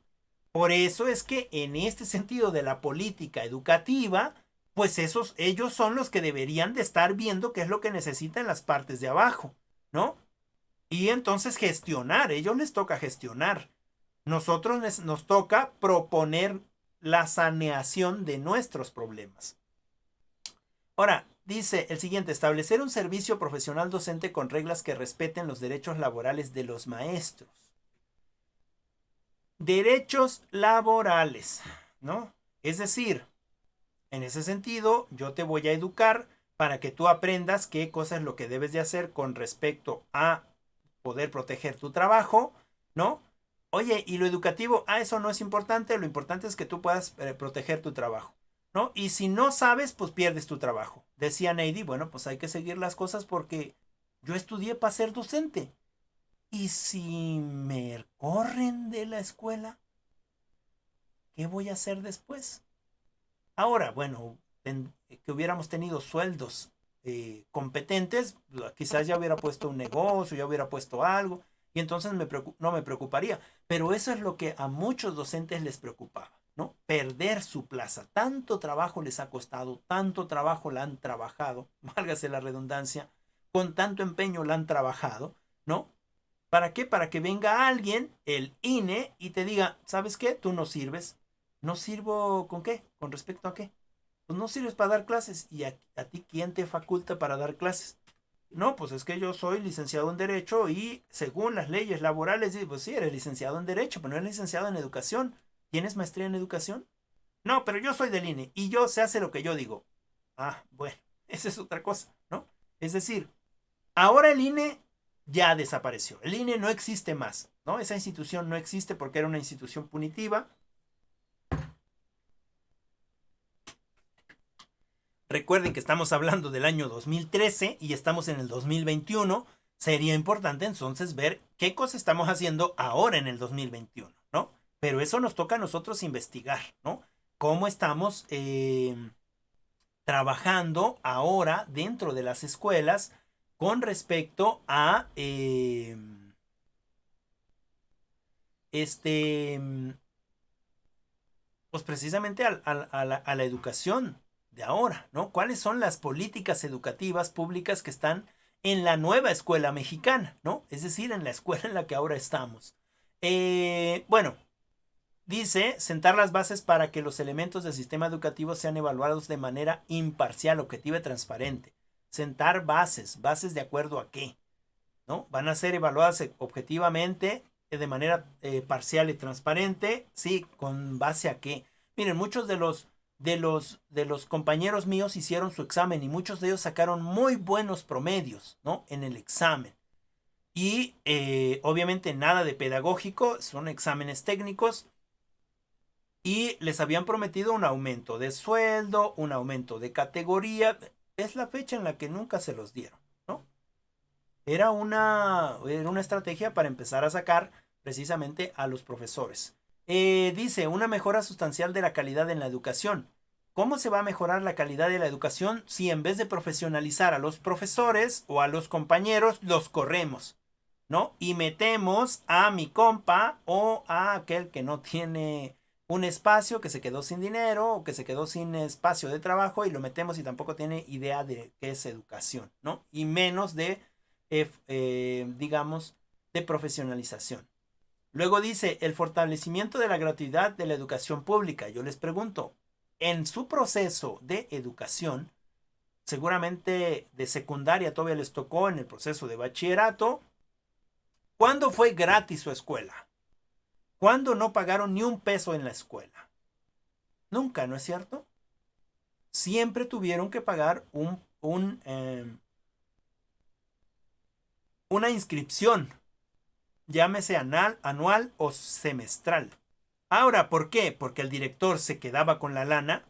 Por eso es que en este sentido de la política educativa, pues ellos son los que deberían de estar viendo qué es lo que necesitan las partes de abajo, ¿no? Y entonces gestionar, ellos les toca gestionar. Nosotros nos toca proponer la saneación de nuestros problemas. Ahora, dice el siguiente, establecer un servicio profesional docente con reglas que respeten los derechos laborales de los maestros. Derechos laborales, ¿no? Es decir, en ese sentido, yo te voy a educar para que tú aprendas qué cosa es lo que debes de hacer con respecto a poder proteger tu trabajo, ¿no? Oye, y lo educativo, eso no es importante, lo importante es que tú puedas proteger tu trabajo, ¿no? Y si no sabes, pues pierdes tu trabajo. Decía Neidy, bueno, pues hay que seguir las cosas porque yo estudié para ser docente. ¿Y si me corren de la escuela? ¿Qué voy a hacer después? Ahora, bueno, que hubiéramos tenido sueldos competentes, quizás ya hubiera puesto un negocio, ya hubiera puesto algo, y entonces no me preocuparía. Pero eso es lo que a muchos docentes les preocupaba, ¿no? Perder su plaza. Tanto trabajo les ha costado, tanto trabajo la han trabajado, válgase la redundancia, con tanto empeño la han trabajado, ¿no? ¿Para qué? Para que venga alguien, el INE, y te diga, ¿sabes qué? Tú no sirves. ¿No sirvo con qué? ¿Con respecto a qué? Pues no sirves para dar clases. ¿Y a ti quién te faculta para dar clases? No, pues es que yo soy licenciado en Derecho y según las leyes laborales, pues sí, eres licenciado en Derecho, pero no eres licenciado en Educación. ¿Tienes maestría en Educación? No, pero yo soy del INE y yo se hace lo que yo digo. Ah, bueno, esa es otra cosa, ¿no? Es decir, ahora el INE ya desapareció. El INE no existe más, ¿no? Esa institución no existe porque era una institución punitiva. Recuerden que estamos hablando del año 2013 y estamos en el 2021. Sería importante entonces ver qué cosa estamos haciendo ahora en el 2021, ¿no? Pero eso nos toca a nosotros investigar, ¿no? Cómo estamos trabajando ahora dentro de las escuelas con respecto a pues precisamente a la educación de ahora, ¿no? ¿Cuáles son las políticas educativas públicas que están en la nueva escuela mexicana, ¿no? Es decir, en la escuela en la que ahora estamos. Bueno, dice, sentar las bases para que los elementos del sistema educativo sean evaluados de manera imparcial, objetiva y transparente. Sentar bases de acuerdo a qué, ¿no? Van a ser evaluadas objetivamente, de manera parcial y transparente, sí, con base a qué. Miren, muchos de los compañeros míos hicieron su examen y muchos de ellos sacaron muy buenos promedios, ¿no? En el examen. Y obviamente nada de pedagógico, son exámenes técnicos. Y les habían prometido un aumento de sueldo, un aumento de categoría. es la fecha en la que nunca se los dieron, ¿no? Era una estrategia para empezar a sacar precisamente a los profesores. Dice, una mejora sustancial de la calidad en la educación. ¿Cómo se va a mejorar la calidad de la educación si en vez de profesionalizar a los profesores o a los compañeros, los corremos, ¿no? Y metemos a mi compa o a aquel que no tiene un espacio, que se quedó sin dinero o que se quedó sin espacio de trabajo y lo metemos y tampoco tiene idea de qué es educación, ¿no? Y menos de, digamos, de profesionalización. Luego dice, el fortalecimiento de la gratuidad de la educación pública. Yo les pregunto, en su proceso de educación, seguramente de secundaria todavía les tocó, en el proceso de bachillerato, ¿cuándo fue gratis su escuela? ¿Cuándo no pagaron ni un peso en la escuela? Nunca, ¿no es cierto? Siempre tuvieron que pagar una inscripción, llámese anual o semestral. Ahora, ¿por qué? ¿Porque el director se quedaba con la lana?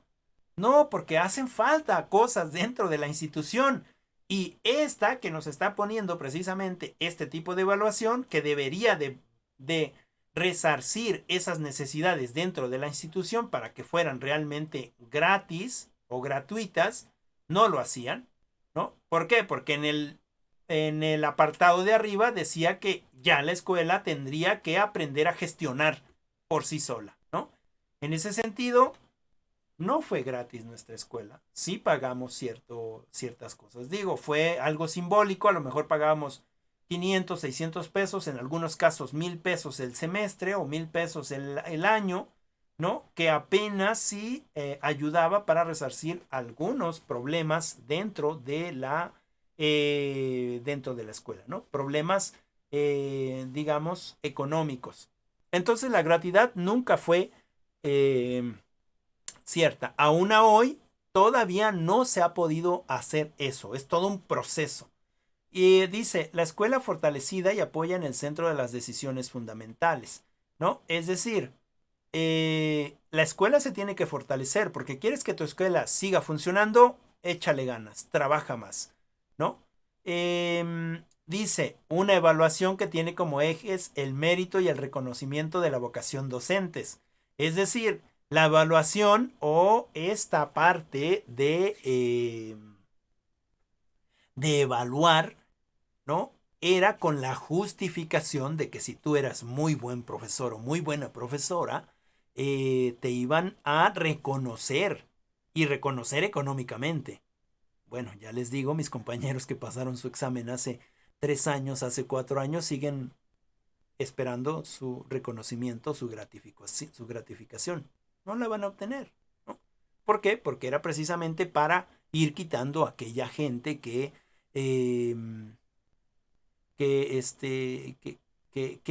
No, porque hacen falta cosas dentro de la institución. Y esta que nos está poniendo precisamente este tipo de evaluación, que debería de resarcir esas necesidades dentro de la institución para que fueran realmente gratis o gratuitas, no lo hacían, ¿no? ¿Por qué? Porque en el apartado de arriba decía que ya la escuela tendría que aprender a gestionar por sí sola, ¿no? En ese sentido, no fue gratis nuestra escuela. Sí pagamos ciertas cosas. Digo, fue algo simbólico. A lo mejor pagábamos 500, 600 pesos, en algunos casos 1,000 pesos el semestre o 1,000 pesos el año, ¿no? Que apenas sí ayudaba para resarcir algunos problemas dentro de la escuela, ¿no? Problemas, digamos, económicos. Entonces la gratuidad nunca fue cierta. Aún a hoy todavía no se ha podido hacer eso. Es todo un proceso. Y dice, la escuela fortalecida y apoya en el centro de las decisiones fundamentales, ¿no? Es decir, la escuela se tiene que fortalecer porque quieres que tu escuela siga funcionando, échale ganas, trabaja más, ¿no? Dice, una evaluación que tiene como ejes el mérito y el reconocimiento de la vocación docentes. Es decir, la evaluación o esta parte de evaluar, ¿no? Era con la justificación de que si tú eras muy buen profesor o muy buena profesora, te iban a reconocer y reconocer económicamente. Bueno, ya les digo, mis compañeros que pasaron su examen hace 3 años, hace 4 años, siguen esperando su reconocimiento, su gratificación. No la van a obtener, ¿no? ¿Por qué? Porque era precisamente para ir quitando a aquella gente que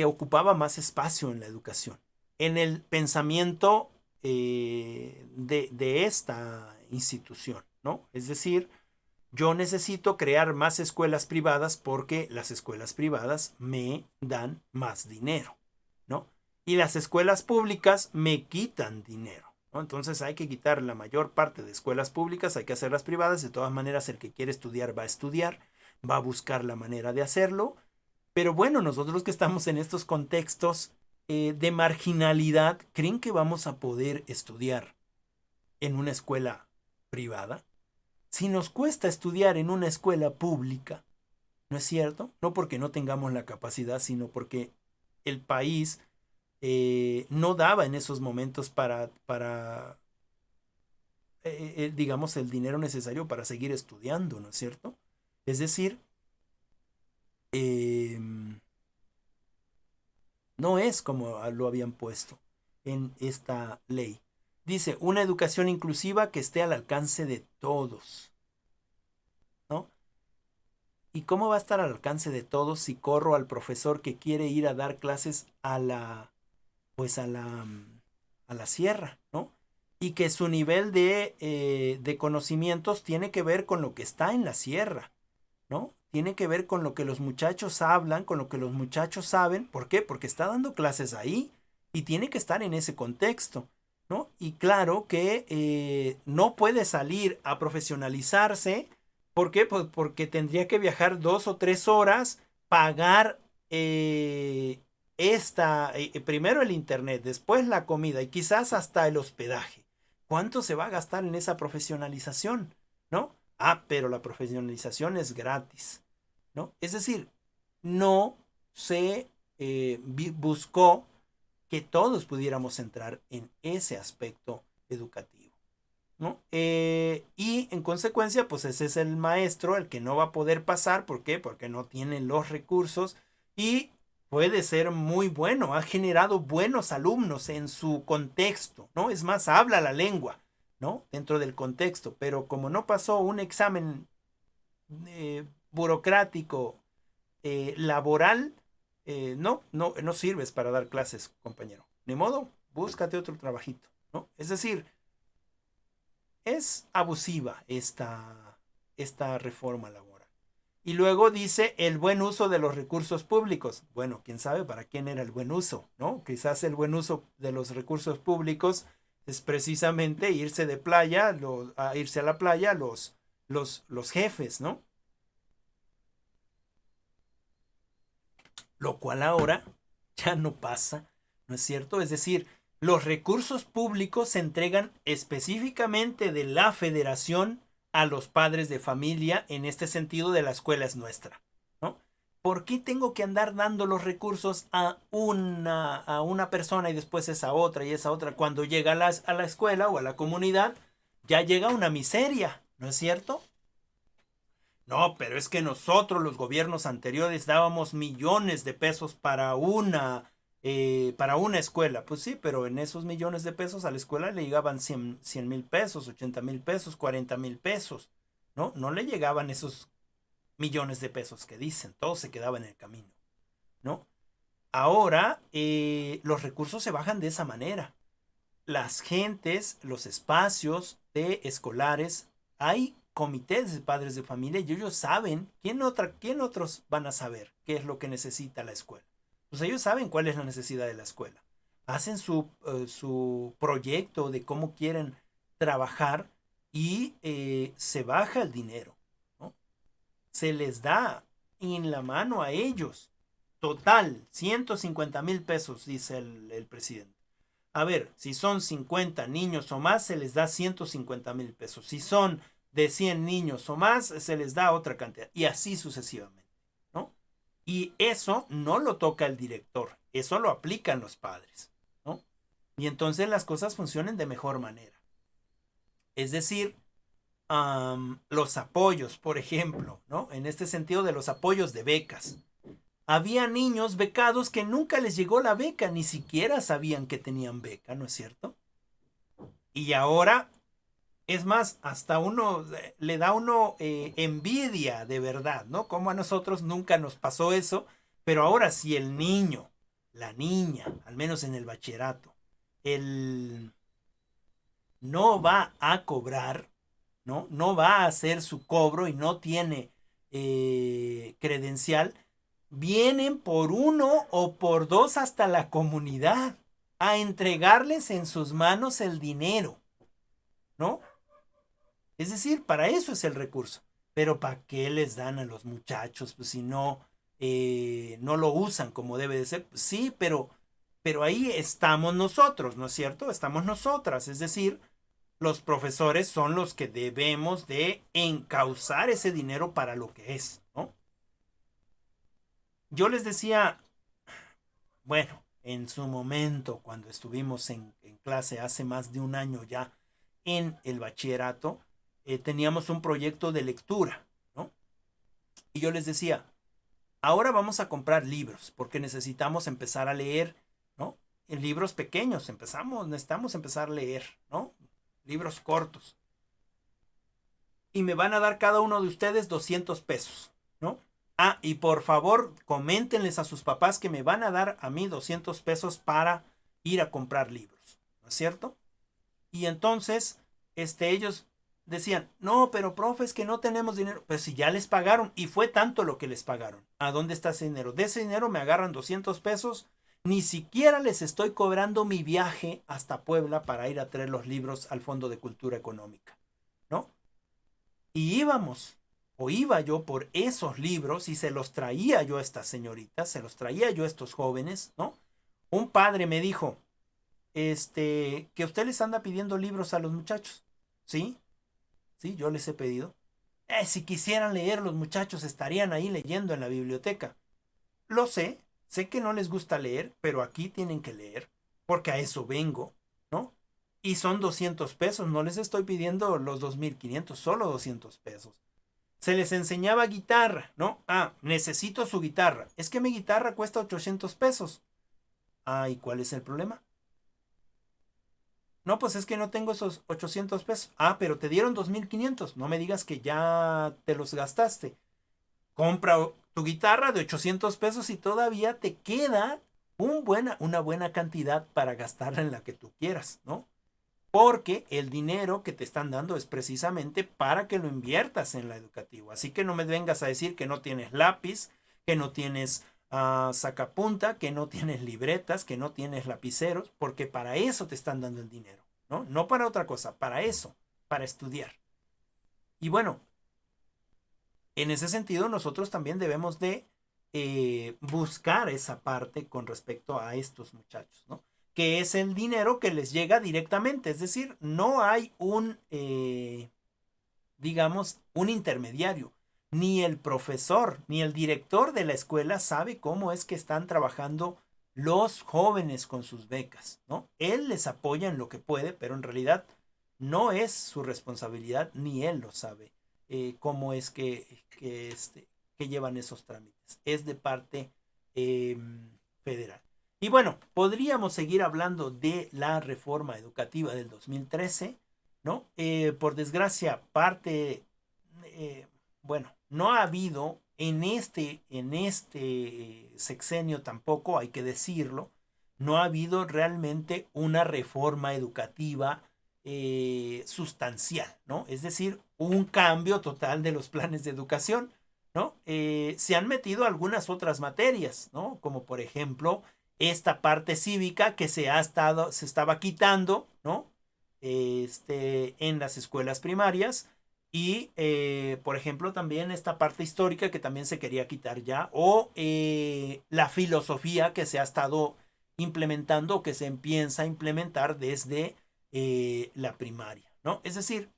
ocupaba más espacio en la educación. En el pensamiento de esta institución, ¿no? Es decir, yo necesito crear más escuelas privadas porque las escuelas privadas me dan más dinero, ¿no? Y las escuelas públicas me quitan dinero, ¿no? Entonces hay que quitar la mayor parte de escuelas públicas, hay que hacerlas privadas. De todas maneras, el que quiere estudiar va a estudiar, va a buscar la manera de hacerlo. Pero bueno, nosotros que estamos en estos contextos de marginalidad, ¿creen que vamos a poder estudiar en una escuela privada? Si nos cuesta estudiar en una escuela pública, ¿no es cierto? No porque no tengamos la capacidad, sino porque el país no daba en esos momentos para digamos, el dinero necesario para seguir estudiando, ¿no es cierto? Es decir, no es como lo habían puesto en esta ley. Dice, una educación inclusiva que esté al alcance de todos, ¿no? ¿Y cómo va a estar al alcance de todos si corro al profesor que quiere ir a dar clases pues a la sierra, ¿no? Y que su nivel de conocimientos tiene que ver con lo que está en la sierra, ¿no? Tiene que ver con lo que los muchachos hablan, con lo que los muchachos saben. ¿Por qué? Porque está dando clases ahí y tiene que estar en ese contexto, ¿no? Y claro que no puede salir a profesionalizarse ¿Por qué? Pues porque tendría que viajar 2 o 3 horas, pagar primero el internet, después la comida y quizás hasta el hospedaje. ¿Cuánto se va a gastar en esa profesionalización? ¿No? Ah, pero la profesionalización es gratis, ¿no? Es decir, no se buscó que todos pudiéramos entrar en ese aspecto educativo, ¿no? Y en consecuencia, pues ese es el maestro el que no va a poder pasar. ¿Por qué? Porque no tiene los recursos y puede ser muy bueno, ha generado buenos alumnos en su contexto, ¿no? Es más, habla la lengua, ¿no? Dentro del contexto, pero como no pasó un examen burocrático, laboral, no sirves para dar clases, compañero. Ni modo, búscate otro trabajito, ¿no? Es decir, es abusiva esta reforma laboral. Y luego dice el buen uso de los recursos públicos. Bueno, quién sabe para quién era el buen uso, ¿no? Quizás el buen uso de los recursos públicos es precisamente irse de playa, irse a la playa los jefes, ¿no? Lo cual ahora ya no pasa, ¿no es cierto? Es decir, los recursos públicos se entregan específicamente de la federación a los padres de familia. En este sentido, de la escuela es nuestra, ¿no? ¿Por qué tengo que andar dando los recursos a una persona y después esa otra y esa otra? Cuando llega a la escuela o a la comunidad, ya llega una miseria, ¿no es cierto? No, pero es que nosotros, los gobiernos anteriores, dábamos millones de pesos para una escuela. Pues sí, pero en esos millones de pesos a la escuela le llegaban 100,000 pesos, 80,000 pesos, 40,000 pesos, ¿no? No le llegaban esos millones de pesos que dicen, todo se quedaba en el camino, ¿no? Ahora los recursos se bajan de esa manera. Las gentes, los espacios de escolares, hay comités de padres de familia y ellos saben. ¿Quién otros van a saber qué es lo que necesita la escuela? Pues ellos saben cuál es la necesidad de la escuela. Hacen su proyecto de cómo quieren trabajar y se baja el dinero, ¿no? Se les da en la mano a ellos. Total, 150,000 pesos, dice el presidente. A ver, si son 50 niños o más, se les da 150,000 pesos. Si son de 100 niños o más, se les da otra cantidad. Y así sucesivamente, ¿no? Y eso no lo toca el director, eso lo aplican los padres, ¿no? Y entonces las cosas funcionan de mejor manera. Es decir, los apoyos, por ejemplo, ¿no? En este sentido de los apoyos de becas. Había niños becados que nunca les llegó la beca, ni siquiera sabían que tenían beca, ¿no es cierto? Y ahora, es más, hasta uno le da uno envidia de verdad, ¿no? Como a nosotros nunca nos pasó eso, pero ahora si el niño, la niña, al menos en el bachillerato, el no va a cobrar, ¿no? No va a hacer su cobro y no tiene credencial, vienen por uno o por dos hasta la comunidad a entregarles en sus manos el dinero, ¿no? Es decir, para eso es el recurso. Pero ¿para qué les dan a los muchachos? Pues si no lo usan como debe de ser. Pues sí, pero ahí estamos nosotros, ¿no es cierto? Estamos nosotras. Es decir, los profesores son los que debemos de encauzar ese dinero para lo que es, ¿no? Yo les decía, bueno, en su momento, cuando estuvimos en clase hace más de un año ya en el bachillerato, teníamos un proyecto de lectura, ¿no? Y yo les decía, ahora vamos a comprar libros porque necesitamos empezar a leer, ¿no? En libros pequeños, necesitamos empezar a leer, ¿no? Libros cortos. Y me van a dar cada uno de ustedes 200 pesos, ¿no? Ah, y por favor, coméntenles a sus papás que me van a dar a mí 200 pesos para ir a comprar libros, ¿no es cierto? Y entonces, ellos decían, no, pero profe, es que no tenemos dinero. Pues si ya les pagaron, y fue tanto lo que les pagaron. ¿A dónde está ese dinero? De ese dinero me agarran 200 pesos. Ni siquiera les estoy cobrando mi viaje hasta Puebla para ir a traer los libros al Fondo de Cultura Económica, ¿no? Y íbamos. o iba yo por esos libros y se los traía yo a estas señoritas, se los traía yo a estos jóvenes, ¿no? Un padre me dijo, que usted les anda pidiendo libros a los muchachos. ¿Sí? Sí, yo les he pedido. Si quisieran leer, los muchachos estarían ahí leyendo en la biblioteca. Lo sé que no les gusta leer, pero aquí tienen que leer, porque a eso vengo, ¿no? Y son 200 pesos, no les estoy pidiendo los 2.500, solo 200 pesos. Se les enseñaba guitarra, ¿no? Necesito su guitarra. Es que mi guitarra cuesta 800 pesos. ¿Y cuál es el problema? No, pues es que no tengo esos 800 pesos. Pero te dieron 2.500. No me digas que ya te los gastaste. Compra tu guitarra de 800 pesos y todavía te queda una buena cantidad para gastarla en la que tú quieras, ¿no? Porque el dinero que te están dando es precisamente para que lo inviertas en la educativa. Así que no me vengas a decir que no tienes lápiz, que no tienes sacapunta, que no tienes libretas, que no tienes lapiceros, porque para eso te están dando el dinero, ¿no? No para otra cosa, para eso, para estudiar. Y bueno, en ese sentido nosotros también debemos de buscar esa parte con respecto a estos muchachos, ¿no? Que es el dinero que les llega directamente, es decir, no hay digamos, un intermediario. Ni el profesor, ni el director de la escuela sabe cómo es que están trabajando los jóvenes con sus becas, ¿no? Él les apoya en lo que puede, pero en realidad no es su responsabilidad, ni él lo sabe cómo es que llevan esos trámites. Es de parte eh, federal. Y bueno, podríamos seguir hablando de la reforma educativa del 2013, ¿no? Por desgracia, bueno, no ha habido en este sexenio tampoco, hay que decirlo, no ha habido realmente una reforma educativa sustancial, ¿no? Es decir, un cambio total de los planes de educación, ¿no? Se han metido algunas otras materias, ¿no? Como por ejemplo esta parte cívica que se estaba quitando, ¿no? En las escuelas primarias y, por ejemplo, también esta parte histórica que también se quería quitar ya, o la filosofía que se ha estado implementando o que se empieza a implementar desde la primaria, ¿no? Es decir,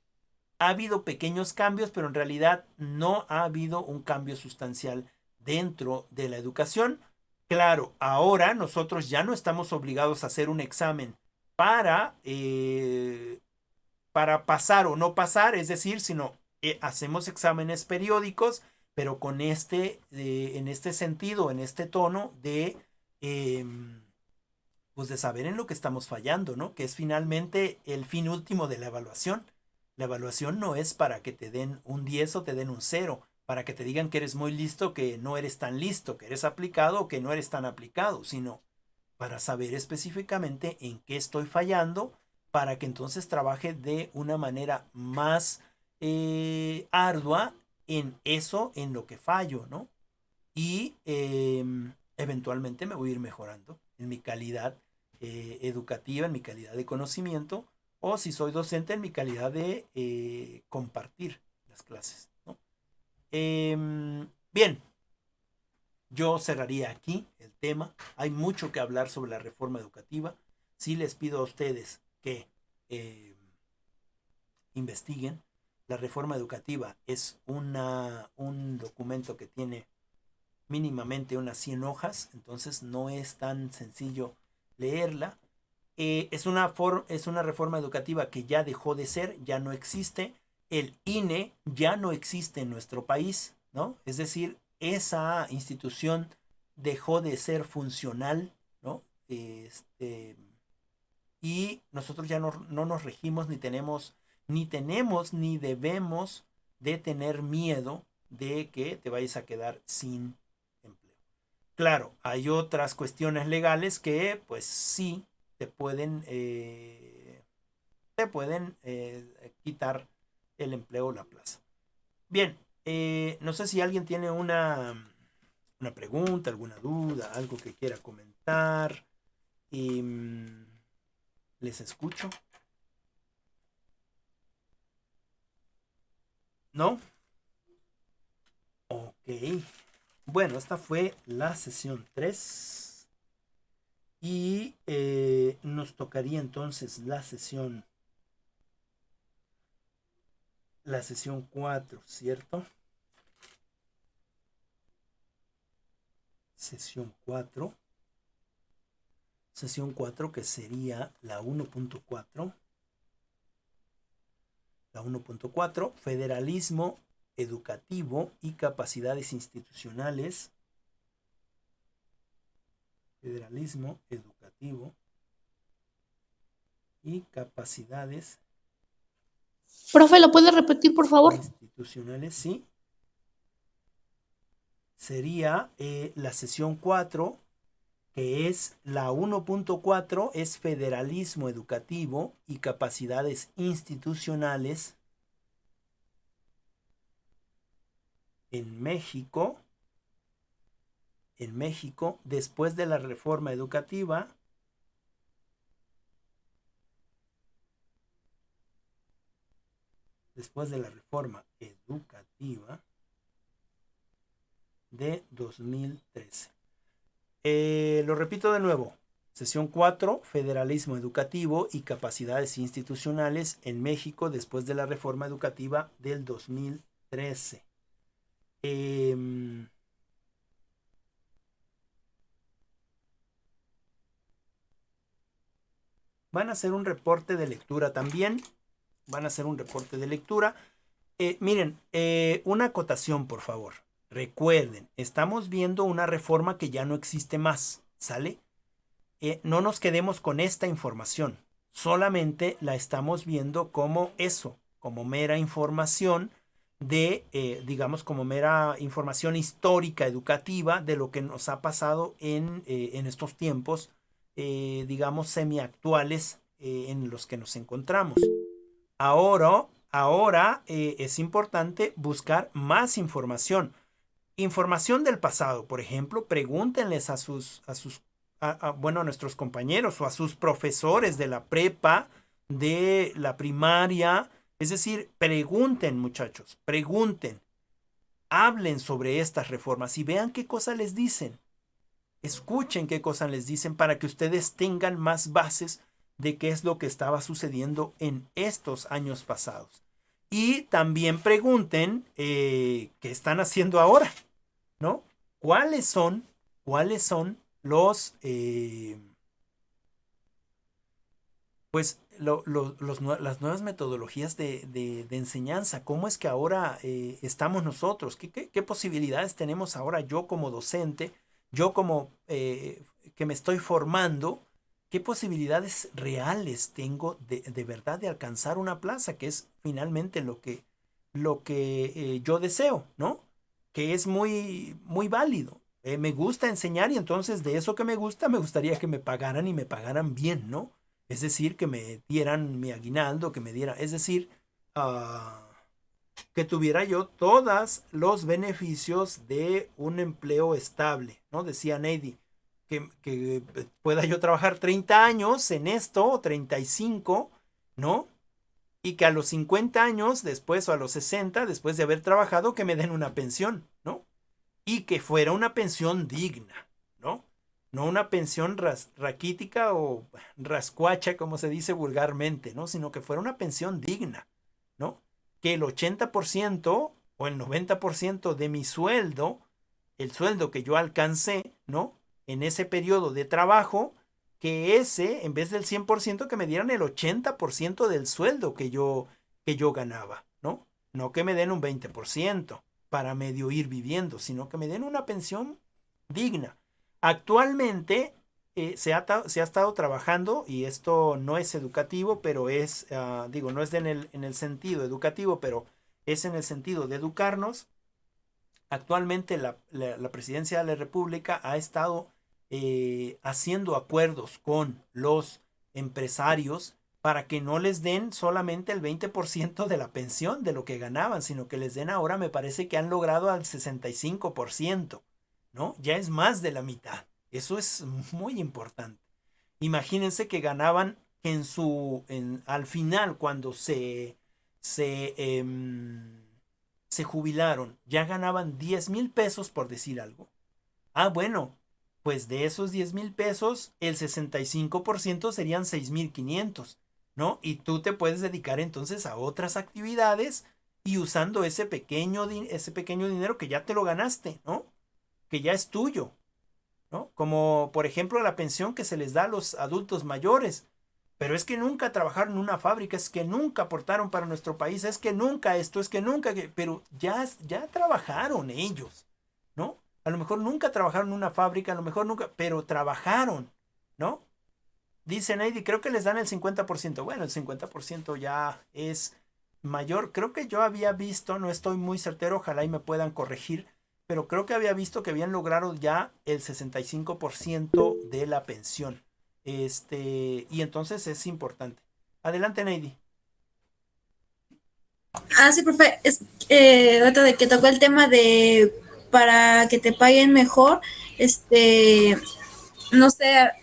ha habido pequeños cambios, pero en realidad no ha habido un cambio sustancial dentro de la educación. Claro, ahora nosotros ya no estamos obligados a hacer un examen para, para pasar o no pasar, es decir, sino hacemos exámenes periódicos, pero con en este sentido, en este tono de, eh, pues de saber en lo que estamos fallando, ¿no? Que es finalmente el fin último de la evaluación. La evaluación no es para que te den un 10 o te den un cero, para que te digan que eres muy listo, que no eres tan listo, que eres aplicado o que no eres tan aplicado, sino para saber específicamente en qué estoy fallando, para que entonces trabaje de una manera más ardua en eso, en lo que fallo, ¿no? Y eventualmente me voy a ir mejorando en mi calidad educativa, en mi calidad de conocimiento, o si soy docente, en mi calidad de compartir las clases, ¿no? Bien, yo cerraría aquí el tema. Hay mucho que hablar sobre la reforma educativa. Sí les pido a ustedes que eh, investiguen. La reforma educativa es un documento que tiene mínimamente unas 100 hojas, entonces no es tan sencillo leerla. Es una reforma educativa que ya dejó de ser, ya no existe. El INE ya no existe en nuestro país, ¿no? Es decir, esa institución dejó de ser funcional, ¿no? Y nosotros ya no nos regimos ni debemos de tener miedo de que te vayas a quedar sin empleo. Claro, hay otras cuestiones legales que pues sí te pueden quitar el empleo o la plaza. Bien, no sé si alguien tiene una pregunta, alguna duda, algo que quiera comentar. Y, les escucho. ¿No? Ok. Bueno, esta fue la sesión 3 y nos tocaría entonces la sesión 4, ¿cierto? Sesión 4. Sesión 4 que sería la 1.4. La 1.4, federalismo educativo y capacidades institucionales. Federalismo educativo y capacidades Profe, ¿lo puede repetir, por favor? institucionales, sí. Sería la sesión 4, que es la 1.4, es federalismo educativo y capacidades institucionales en México. En México, después de la reforma educativa, de 2013. Lo repito de nuevo. Sesión 4, federalismo educativo y capacidades institucionales en México después de la reforma educativa del 2013. Van a hacer un reporte de lectura también. Miren, una acotación, por favor. Recuerden, estamos viendo una reforma que ya no existe más, ¿sale? No nos quedemos con esta información. Solamente la estamos viendo como eso, como mera información digamos, como mera información histórica, educativa, de lo que nos ha pasado en estos tiempos, digamos, semiactuales en los que nos encontramos. Ahora es importante buscar más información. Información del pasado, por ejemplo, pregúntenles a nuestros compañeros o a sus profesores de la prepa, de la primaria. Es decir, pregunten, muchachos, pregunten, hablen sobre estas reformas y vean qué cosas les dicen. Escuchen qué cosas les dicen para que ustedes tengan más bases de qué es lo que estaba sucediendo en estos años pasados. Y también pregunten qué están haciendo ahora, ¿no? ¿Cuáles son los, las nuevas metodologías de enseñanza? ¿Cómo es que ahora estamos nosotros? ¿Qué posibilidades tenemos ahora yo como docente, yo como que me estoy formando? ¿Qué posibilidades reales tengo de verdad de alcanzar una plaza? Que es finalmente lo que yo deseo, ¿no? Que es muy, muy válido. Me gusta enseñar y entonces de eso que me gusta, me gustaría que me pagaran y me pagaran bien, ¿no? Es decir, que me dieran mi aguinaldo, que me diera, es decir, que tuviera yo todos los beneficios de un empleo estable, ¿no? Decía Neidy, que pueda yo trabajar 30 años en esto, 35, ¿no? Y que a los 50 años después o a los 60, después de haber trabajado, que me den una pensión, ¿no? Y que fuera una pensión digna, ¿no? No una pensión raquítica o rascuacha, como se dice vulgarmente, ¿no? Sino que fuera una pensión digna, ¿no? Que el 80% o el 90% de mi sueldo, el sueldo que yo alcancé, ¿no? En ese periodo de trabajo, que ese, en vez del 100%, que me dieran el 80% del sueldo que yo ganaba, ¿no? No que me den un 20% para medio ir viviendo, sino que me den una pensión digna. Actualmente se ha estado trabajando, y esto no es educativo, pero es, digo, no es en el sentido educativo, pero es en el sentido de educarnos. Actualmente la presidencia de la República ha estado haciendo acuerdos con los empresarios para que no les den solamente el 20% de la pensión de lo que ganaban, sino que les den ahora, me parece que han logrado al 65%, ¿no? Ya es más de la mitad. Eso es muy importante. Imagínense que ganaban al final, cuando se se jubilaron, ya ganaban 10,000 pesos por decir algo. Ah, bueno, pues de esos 10,000 pesos, el 65% serían 6,500, ¿no? Y tú te puedes dedicar entonces a otras actividades y usando ese pequeño dinero que ya te lo ganaste, ¿no? Que ya es tuyo, ¿no? Como por ejemplo la pensión que se les da a los adultos mayores. Pero es que nunca trabajaron en una fábrica, es que nunca aportaron para nuestro país, es que nunca esto, es que nunca, pero ya trabajaron ellos, ¿no? A lo mejor nunca trabajaron en una fábrica, a lo mejor nunca, pero trabajaron, ¿no? Dice Neidy, creo que les dan el 50%. Bueno, el 50% ya es mayor. Creo que yo había visto, no estoy muy certero, ojalá y me puedan corregir, pero creo que había visto que habían logrado ya el 65% de la pensión. Y entonces es importante. Adelante, Neidy. Ah, sí, profe, es ahorita de que tocó el tema de para que te paguen mejor, no sé, a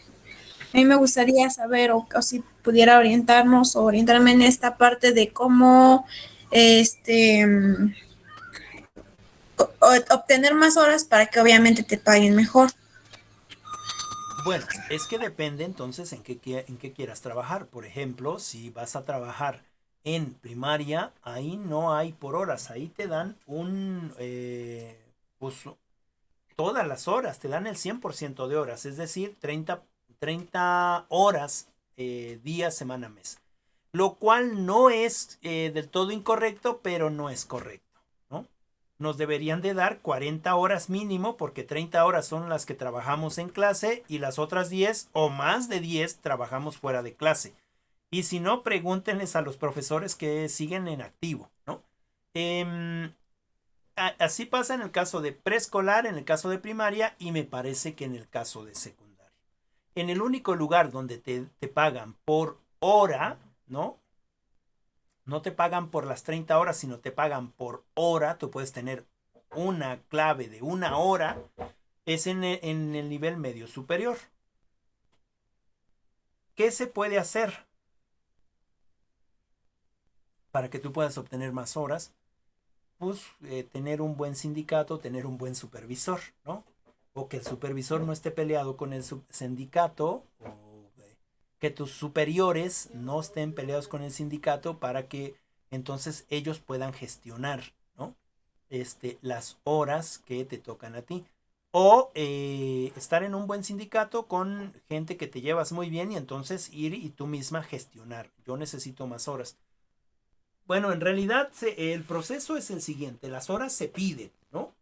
mí me gustaría saber o si pudiera orientarnos o orientarme en esta parte de cómo obtener más horas para que obviamente te paguen mejor. Bueno, es que depende entonces en qué quieras trabajar. Por ejemplo, si vas a trabajar en primaria, ahí no hay por horas, ahí te dan pues todas las horas, te dan el 100% de horas, es decir, 30 horas día, semana, mes. Lo cual no es del todo incorrecto, pero no es correcto, ¿no? Nos deberían de dar 40 horas mínimo porque 30 horas son las que trabajamos en clase y las otras 10 o más de 10 trabajamos fuera de clase. Y si no, pregúntenles a los profesores que siguen en activo, ¿no? Así pasa en el caso de preescolar, en el caso de primaria y me parece que en el caso de secundaria. En el único lugar donde te pagan por hora, ¿no? No te pagan por las 30 horas, sino te pagan por hora. Tú puedes tener una clave de una hora. Es en el nivel medio superior. ¿Qué se puede hacer para que tú puedas obtener más horas? Pues tener un buen sindicato, tener un buen supervisor, ¿no? O que el supervisor no esté peleado con el sindicato, o que tus superiores no estén peleados con el sindicato para que entonces ellos puedan gestionar, ¿no? Las horas que te tocan a ti. O estar en un buen sindicato con gente que te llevas muy bien y entonces ir y tú misma gestionar. Yo necesito más horas. Bueno, en realidad el proceso es el siguiente, las horas se piden, ¿no?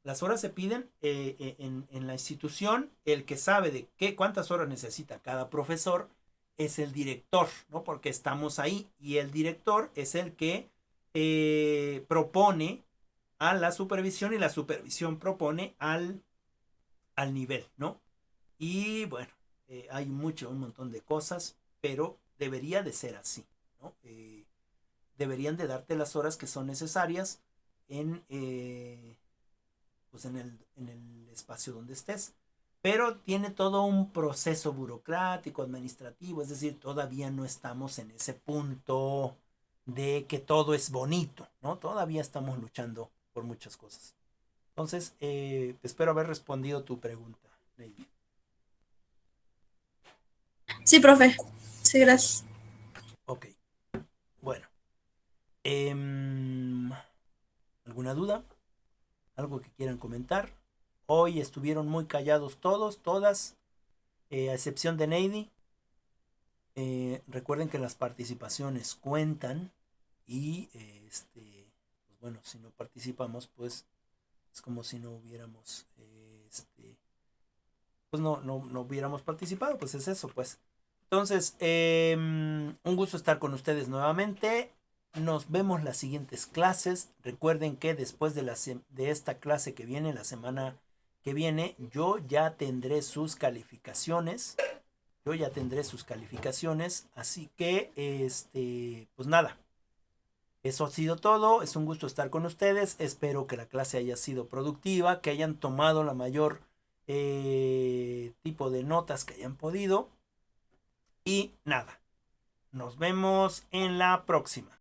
Las horas se piden en la institución, el que sabe de cuántas horas necesita cada profesor es el director, ¿no? Porque estamos ahí y el director es el que propone a la supervisión y la supervisión propone al nivel, ¿no? Y bueno, hay un montón de cosas, pero debería de ser así, ¿no? Deberían de darte las horas que son necesarias en, pues en el espacio donde estés. Pero tiene todo un proceso burocrático, administrativo, es decir, todavía no estamos en ese punto de que todo es bonito, ¿no? Todavía estamos luchando por muchas cosas. Entonces, espero haber respondido tu pregunta, Navy. Sí, profe. Sí, gracias. Ok, bueno. ¿Alguna duda? ¿Algo que quieran comentar? Hoy estuvieron muy callados todos, todas, a excepción de Neidy. Recuerden que las participaciones cuentan y pues bueno, si no participamos, pues es como si no hubiéramos, pues no hubiéramos participado, pues es eso, pues. Entonces, un gusto estar con ustedes nuevamente. Nos vemos las siguientes clases. Recuerden que después de esta clase que viene, la semana que viene, yo ya tendré sus calificaciones. Yo ya tendré sus calificaciones. Así que, pues nada. Eso ha sido todo. Es un gusto estar con ustedes. Espero que la clase haya sido productiva, que hayan tomado la mayor tipo de notas que hayan podido. Y nada. Nos vemos en la próxima.